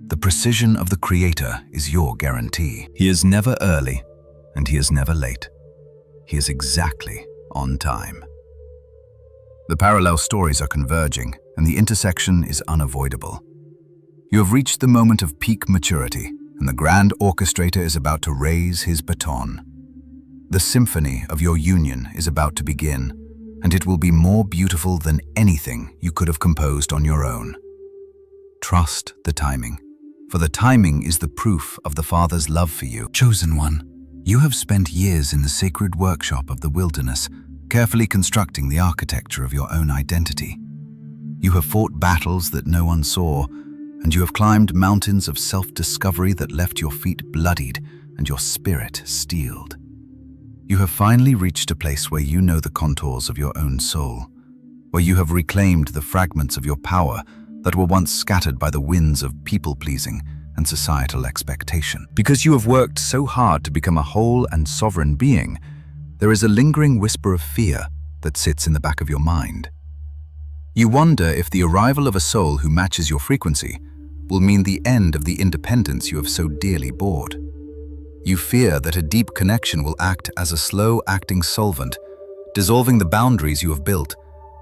The precision of the Creator is your guarantee. He is never early, and he is never late. He is exactly on time. The parallel stories are converging, and the intersection is unavoidable. You have reached the moment of peak maturity, and the grand orchestrator is about to raise his baton. The symphony of your union is about to begin, and it will be more beautiful than anything you could have composed on your own. Trust the timing, for the timing is the proof of the Father's love for you. Chosen one, you have spent years in the sacred workshop of the wilderness, carefully constructing the architecture of your own identity. You have fought battles that no one saw, and you have climbed mountains of self-discovery that left your feet bloodied and your spirit steeled. You have finally reached a place where you know the contours of your own soul, where you have reclaimed the fragments of your power that were once scattered by the winds of people-pleasing and societal expectation. Because you have worked so hard to become a whole and sovereign being, there is a lingering whisper of fear that sits in the back of your mind. You wonder if the arrival of a soul who matches your frequency will mean the end of the independence you have so dearly bought. You fear that a deep connection will act as a slow-acting solvent, dissolving the boundaries you have built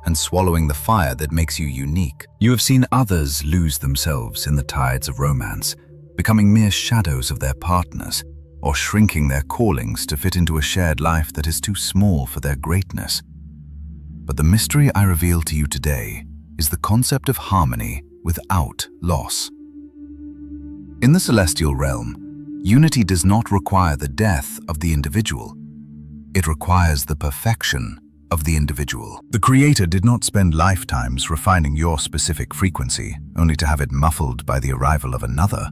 and swallowing the fire that makes you unique. You have seen others lose themselves in the tides of romance, becoming mere shadows of their partners, or shrinking their callings to fit into a shared life that is too small for their greatness. But the mystery I reveal to you today is the concept of harmony without loss. In the celestial realm, unity does not require the death of the individual. It requires the perfection of the individual. The Creator did not spend lifetimes refining your specific frequency, only to have it muffled by the arrival of another.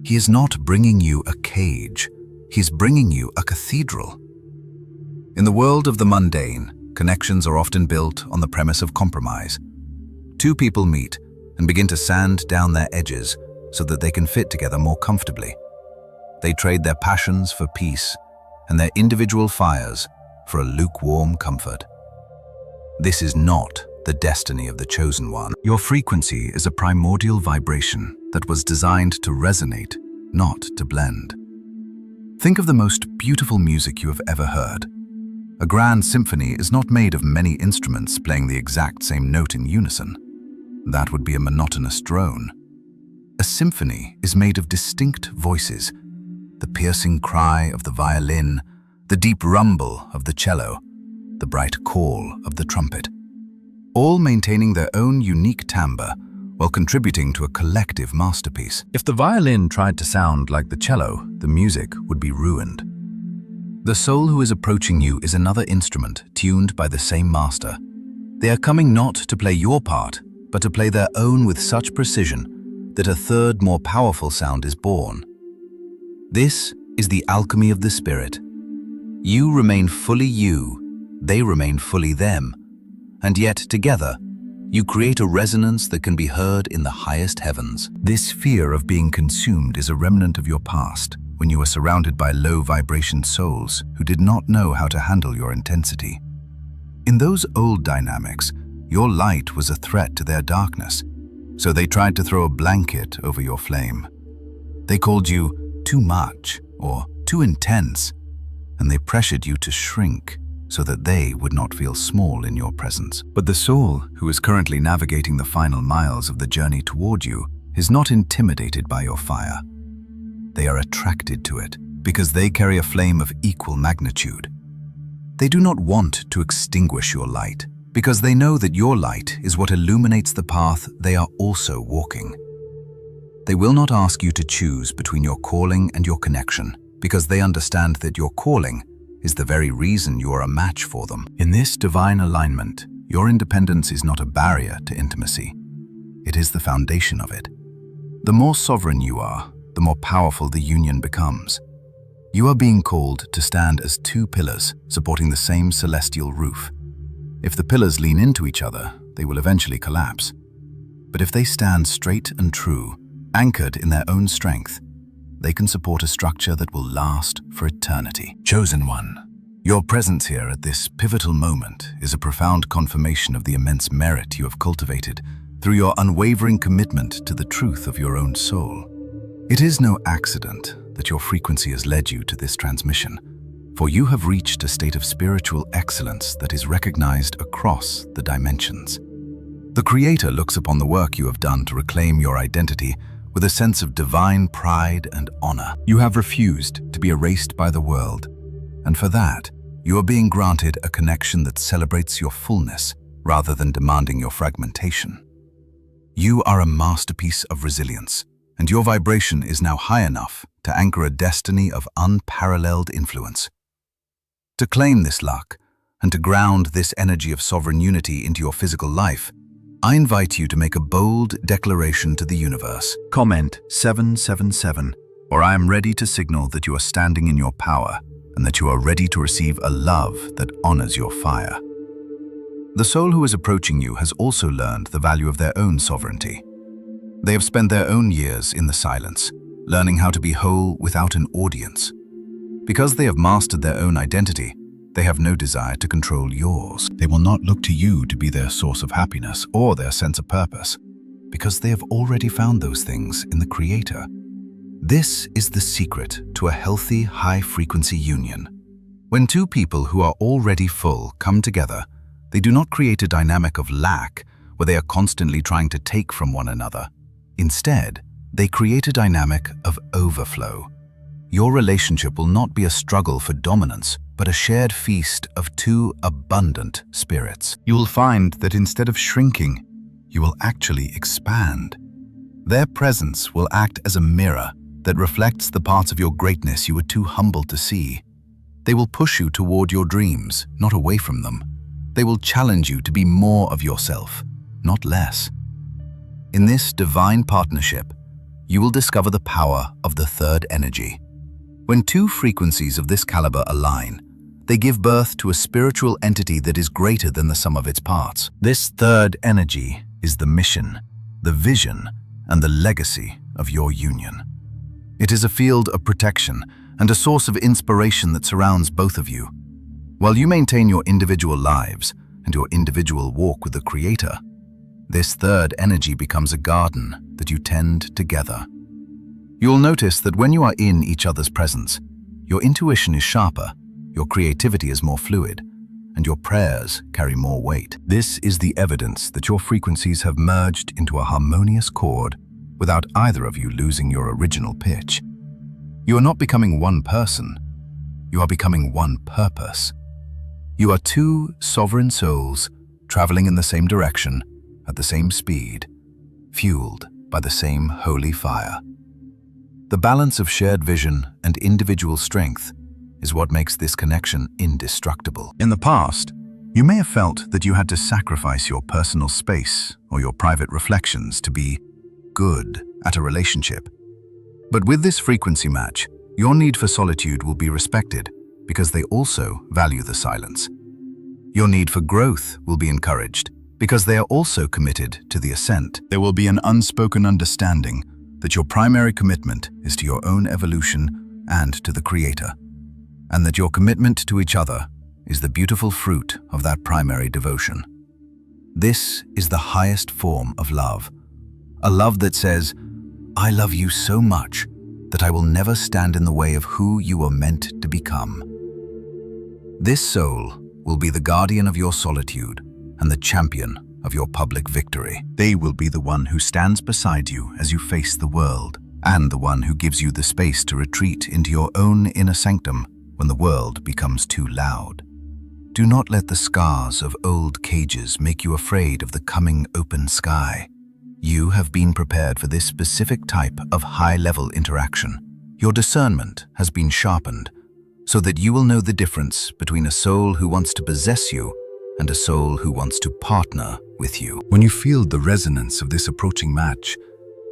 He is not bringing you a cage. He is bringing you a cathedral. In the world of the mundane, connections are often built on the premise of compromise. Two people meet and begin to sand down their edges so that they can fit together more comfortably. They trade their passions for peace and their individual fires for a lukewarm comfort. This is not the destiny of the chosen one. Your frequency is a primordial vibration that was designed to resonate, not to blend. Think of the most beautiful music you have ever heard. A grand symphony is not made of many instruments playing the exact same note in unison. That would be a monotonous drone. A symphony is made of distinct voices, the piercing cry of the violin, the deep rumble of the cello, the bright call of the trumpet, all maintaining their own unique timbre while contributing to a collective masterpiece. If the violin tried to sound like the cello, the music would be ruined. The soul who is approaching you is another instrument tuned by the same master. They are coming not to play your part, but to play their own with such precision that a third, more powerful sound is born. This is the alchemy of the spirit. You remain fully you, they remain fully them, and yet together, you create a resonance that can be heard in the highest heavens. This fear of being consumed is a remnant of your past, when you were surrounded by low-vibration souls who did not know how to handle your intensity. In those old dynamics, your light was a threat to their darkness, so they tried to throw a blanket over your flame. They called you too much or too intense, and they pressured you to shrink so that they would not feel small in your presence. But the soul who is currently navigating the final miles of the journey toward you is not intimidated by your fire. They are attracted to it because they carry a flame of equal magnitude. They do not want to extinguish your light because they know that your light is what illuminates the path they are also walking. They will not ask you to choose between your calling and your connection because they understand that your calling is the very reason you are a match for them. In this divine alignment, your independence is not a barrier to intimacy. It is the foundation of it. The more sovereign you are, the more powerful the union becomes. You are being called to stand as two pillars supporting the same celestial roof. If the pillars lean into each other, they will eventually collapse. But if they stand straight and true, anchored in their own strength, they can support a structure that will last for eternity. Chosen one, your presence here at this pivotal moment is a profound confirmation of the immense merit you have cultivated through your unwavering commitment to the truth of your own soul. It is no accident that your frequency has led you to this transmission, for you have reached a state of spiritual excellence that is recognized across the dimensions. The Creator looks upon the work you have done to reclaim your identity with a sense of divine pride and honor. You have refused to be erased by the world, and for that, you are being granted a connection that celebrates your fullness rather than demanding your fragmentation. You are a masterpiece of resilience, and your vibration is now high enough to anchor a destiny of unparalleled influence. To claim this luck, and to ground this energy of sovereign unity into your physical life, I invite you to make a bold declaration to the universe. Comment 777, or I am ready to signal that you are standing in your power and that you are ready to receive a love that honors your fire. The soul who is approaching you has also learned the value of their own sovereignty. They have spent their own years in the silence, learning how to be whole without an audience. Because they have mastered their own identity, they have no desire to control yours. They will not look to you to be their source of happiness or their sense of purpose, because they have already found those things in the Creator. This is the secret to a healthy, high-frequency union. When two people who are already full come together, they do not create a dynamic of lack where they are constantly trying to take from one another. Instead, they create a dynamic of overflow. Your relationship will not be a struggle for dominance, but a shared feast of two abundant spirits. You will find that instead of shrinking, you will actually expand. Their presence will act as a mirror that reflects the parts of your greatness you were too humble to see. They will push you toward your dreams, not away from them. They will challenge you to be more of yourself, not less. In this divine partnership, you will discover the power of the third energy. When two frequencies of this caliber align, they give birth to a spiritual entity that is greater than the sum of its parts. This third energy is the mission, the vision, and the legacy of your union. It is a field of protection and a source of inspiration that surrounds both of you. While you maintain your individual lives and your individual walk with the Creator, this third energy becomes a garden that you tend together. You'll notice that when you are in each other's presence, your intuition is sharper, your creativity is more fluid, and your prayers carry more weight. This is the evidence that your frequencies have merged into a harmonious chord without either of you losing your original pitch. You are not becoming one person, you are becoming one purpose. You are two sovereign souls traveling in the same direction, at the same speed, fueled by the same holy fire. The balance of shared vision and individual strength is what makes this connection indestructible. In the past, you may have felt that you had to sacrifice your personal space or your private reflections to be good at a relationship. But with this frequency match, your need for solitude will be respected because they also value the silence. Your need for growth will be encouraged because they are also committed to the ascent. There will be an unspoken understanding that your primary commitment is to your own evolution and to the Creator, and that your commitment to each other is the beautiful fruit of that primary devotion. This is the highest form of love, a love that says, "I love you so much that I will never stand in the way of who you were meant to become." This soul will be the guardian of your solitude and the champion of your public victory. They will be the one who stands beside you as you face the world, and the one who gives you the space to retreat into your own inner sanctum when the world becomes too loud. Do not let the scars of old cages make you afraid of the coming open sky. You have been prepared for this specific type of high-level interaction. Your discernment has been sharpened so that you will know the difference between a soul who wants to possess you and a soul who wants to partner with you. When you feel the resonance of this approaching match,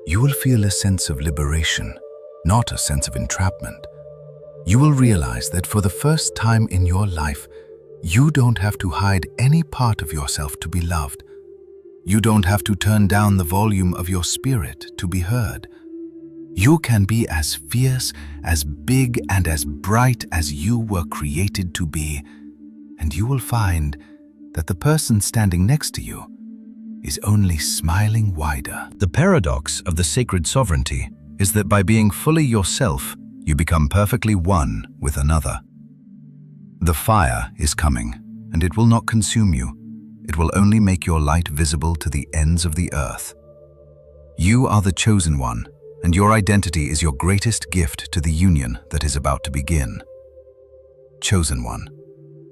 you will feel a sense of liberation, not a sense of entrapment. You will realize that for the first time in your life, you don't have to hide any part of yourself to be loved. You don't have to turn down the volume of your spirit to be heard. You can be as fierce, as big, and as bright as you were created to be, and you will find that the person standing next to you is only smiling wider. The paradox of the sacred sovereignty is that by being fully yourself, you become perfectly one with another. The fire is coming, and it will not consume you. It will only make your light visible to the ends of the earth. You are the chosen one, and your identity is your greatest gift to the union that is about to begin. Chosen one,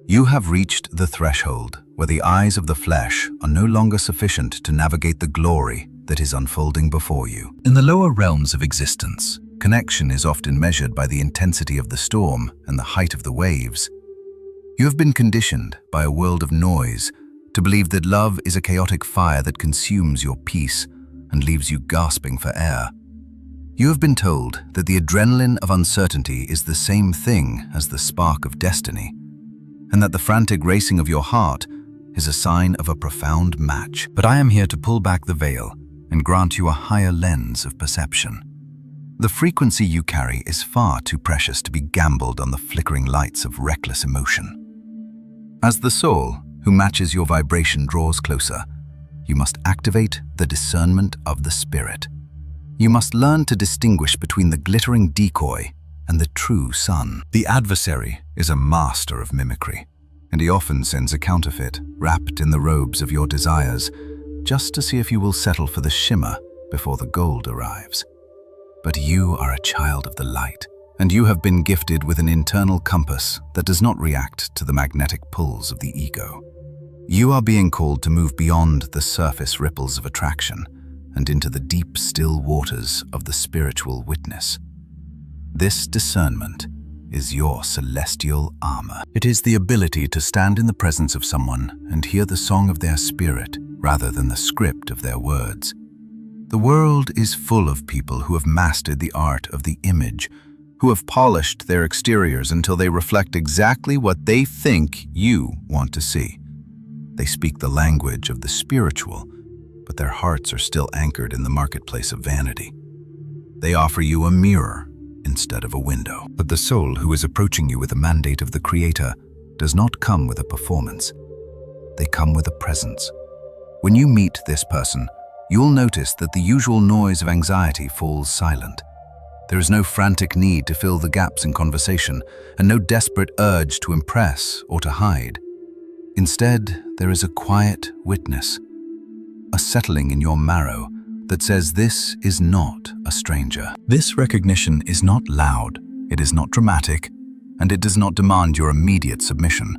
you have reached the threshold where the eyes of the flesh are no longer sufficient to navigate the glory that is unfolding before you. In the lower realms of existence, connection is often measured by the intensity of the storm and the height of the waves. You have been conditioned by a world of noise to believe that love is a chaotic fire that consumes your peace and leaves you gasping for air. You have been told that the adrenaline of uncertainty is the same thing as the spark of destiny, and that the frantic racing of your heart is a sign of a profound match. But I am here to pull back the veil and grant you a higher lens of perception. The frequency you carry is far too precious to be gambled on the flickering lights of reckless emotion. As the soul who matches your vibration draws closer, you must activate the discernment of the spirit. You must learn to distinguish between the glittering decoy and the true sun. The adversary is a master of mimicry, and he often sends a counterfeit wrapped in the robes of your desires, just to see if you will settle for the shimmer before the gold arrives. But you are a child of the light, and you have been gifted with an internal compass that does not react to the magnetic pulls of the ego. You are being called to move beyond the surface ripples of attraction and into the deep, still waters of the spiritual witness. This discernment is your celestial armor. It is the ability to stand in the presence of someone and hear the song of their spirit rather than the script of their words. The world is full of people who have mastered the art of the image, who have polished their exteriors until they reflect exactly what they think you want to see. They speak the language of the spiritual, but their hearts are still anchored in the marketplace of vanity. They offer you a mirror instead of a window. But the soul who is approaching you with the mandate of the Creator does not come with a performance. They come with a presence. When you meet this person, you'll notice that the usual noise of anxiety falls silent. There is no frantic need to fill the gaps in conversation, and no desperate urge to impress or to hide. Instead, there is a quiet witness, a settling in your marrow that says this is not a stranger. This recognition is not loud, it is not dramatic, and it does not demand your immediate submission.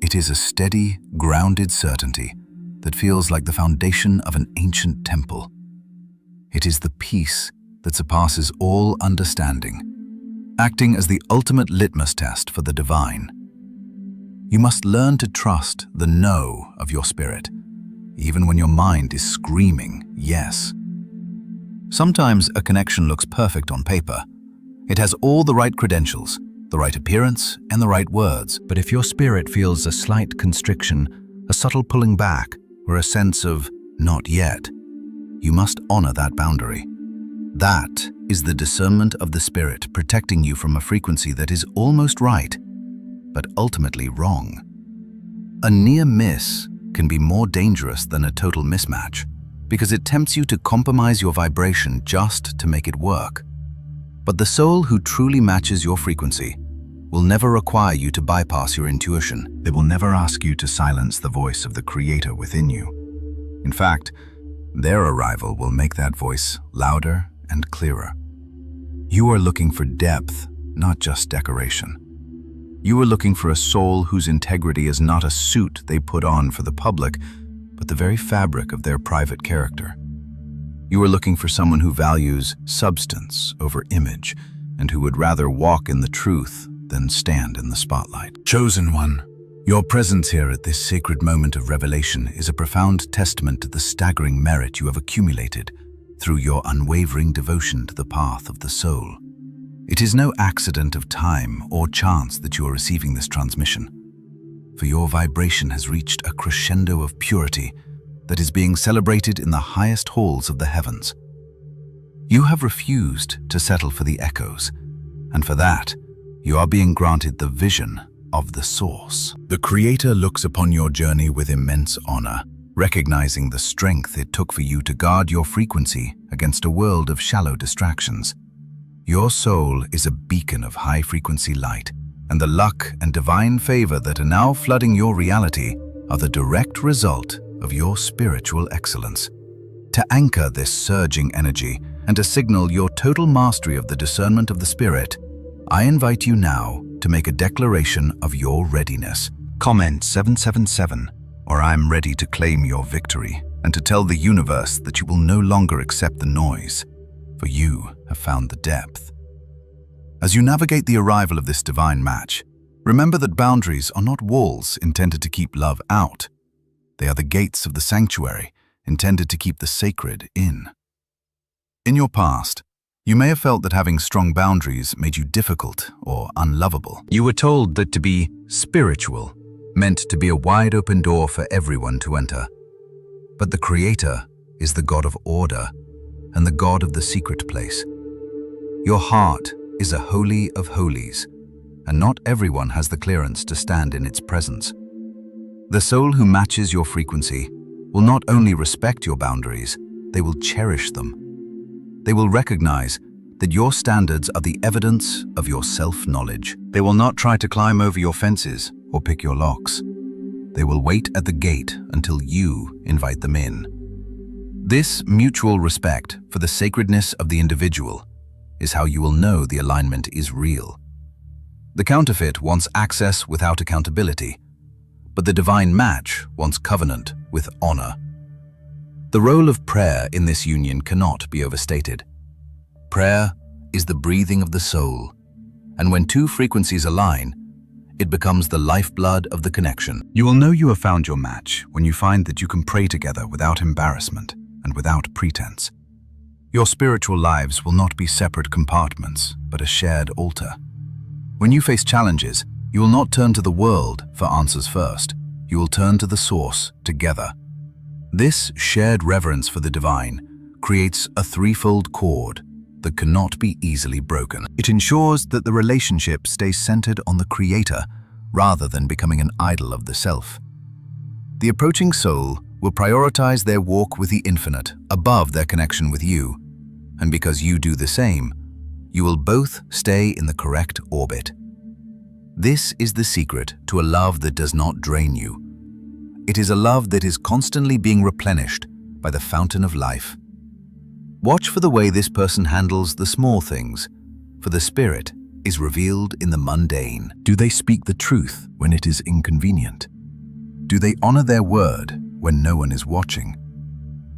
It is a steady, grounded certainty that feels like the foundation of an ancient temple. It is the peace that surpasses all understanding, acting as the ultimate litmus test for the divine. You must learn to trust the no of your spirit, even when your mind is screaming yes. Sometimes a connection looks perfect on paper. It has all the right credentials, the right appearance, and the right words. But if your spirit feels a slight constriction, a subtle pulling back, or a sense of not yet, you must honor that boundary. That is the discernment of the spirit protecting you from a frequency that is almost right, but ultimately wrong. A near miss can be more dangerous than a total mismatch because it tempts you to compromise your vibration just to make it work. But the soul who truly matches your frequency will never require you to bypass your intuition. They will never ask you to silence the voice of the Creator within you. In fact, their arrival will make that voice louder and clearer. You are looking for depth, not just decoration. You are looking for a soul whose integrity is not a suit they put on for the public, but the very fabric of their private character. You are looking for someone who values substance over image and who would rather walk in the truth than stand in the spotlight. Chosen one, your presence here at this sacred moment of revelation is a profound testament to the staggering merit you have accumulated through your unwavering devotion to the path of the soul. It is no accident of time or chance that you are receiving this transmission, for your vibration has reached a crescendo of purity that is being celebrated in the highest halls of the heavens. You have refused to settle for the echoes, and for that, you are being granted the vision of the source. The Creator looks upon your journey with immense honor, recognizing the strength it took for you to guard your frequency against a world of shallow distractions. Your soul is a beacon of high-frequency light, and the luck and divine favor that are now flooding your reality are the direct result of your spiritual excellence. To anchor this surging energy and to signal your total mastery of the discernment of the Spirit, I invite you now to make a declaration of your readiness. Comment 777, or I'm ready to claim your victory and to tell the universe that you will no longer accept the noise, for you have found the depth. As you navigate the arrival of this divine match, remember that boundaries are not walls intended to keep love out. They are the gates of the sanctuary intended to keep the sacred in. In your past, you may have felt that having strong boundaries made you difficult or unlovable. You were told that to be spiritual meant to be a wide open door for everyone to enter. But the Creator is the God of order and the God of the secret place. Your heart is a holy of holies, and not everyone has the clearance to stand in its presence. The soul who matches your frequency will not only respect your boundaries, they will cherish them. They will recognize that your standards are the evidence of your self-knowledge. They will not try to climb over your fences or pick your locks. They will wait at the gate until you invite them in. This mutual respect for the sacredness of the individual is how you will know the alignment is real. The counterfeit wants access without accountability, but the divine match wants covenant with honor. The role of prayer in this union cannot be overstated. Prayer is the breathing of the soul, and when two frequencies align, it becomes the lifeblood of the connection. You will know you have found your match when you find that you can pray together without embarrassment and without pretense. Your spiritual lives will not be separate compartments, but a shared altar. When you face challenges, you will not turn to the world for answers first. You will turn to the source together. This shared reverence for the divine creates a threefold cord that cannot be easily broken. It ensures that the relationship stays centered on the Creator rather than becoming an idol of the self. The approaching soul will prioritize their walk with the infinite above their connection with you, and because you do the same, you will both stay in the correct orbit. This is the secret to a love that does not drain you. It is a love that is constantly being replenished by the fountain of life. Watch for the way this person handles the small things, for the Spirit is revealed in the mundane. Do they speak the truth when it is inconvenient? Do they honor their word when no one is watching?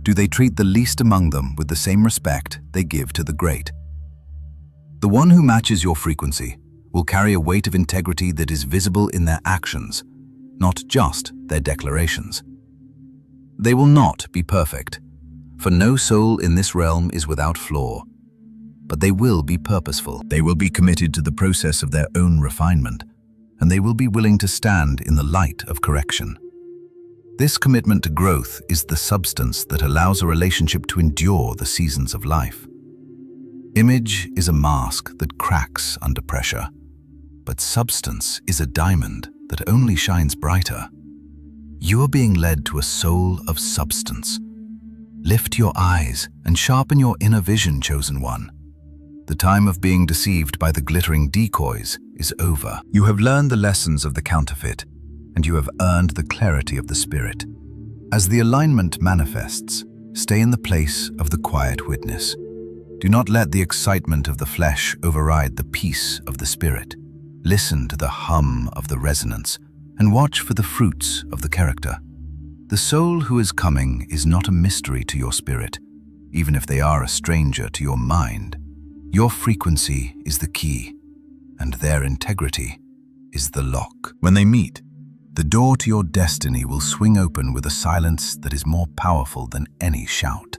Do they treat the least among them with the same respect they give to the great? The one who matches your frequency will carry a weight of integrity that is visible in their actions, not just their declarations. They will not be perfect, for no soul in this realm is without flaw, but they will be purposeful. They will be committed to the process of their own refinement, and they will be willing to stand in the light of correction. This commitment to growth is the substance that allows a relationship to endure the seasons of life. Image is a mask that cracks under pressure, but substance is a diamond that only shines brighter. You are being led to a soul of substance. Lift your eyes and sharpen your inner vision, chosen one. The time of being deceived by the glittering decoys is over. You have learned the lessons of the counterfeit, and you have earned the clarity of the Spirit. As the alignment manifests, stay in the place of the quiet witness. Do not let the excitement of the flesh override the peace of the Spirit. Listen to the hum of the resonance and watch for the fruits of the character. The soul who is coming is not a mystery to your spirit, even if they are a stranger to your mind. Your frequency is the key, and their integrity is the lock. When they meet, the door to your destiny will swing open with a silence that is more powerful than any shout.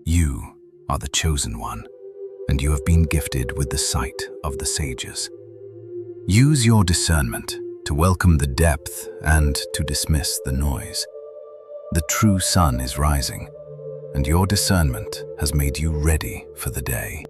You are the chosen one, and you have been gifted with the sight of the sages. Use your discernment to welcome the depth and to dismiss the noise. The true sun is rising, and your discernment has made you ready for the day.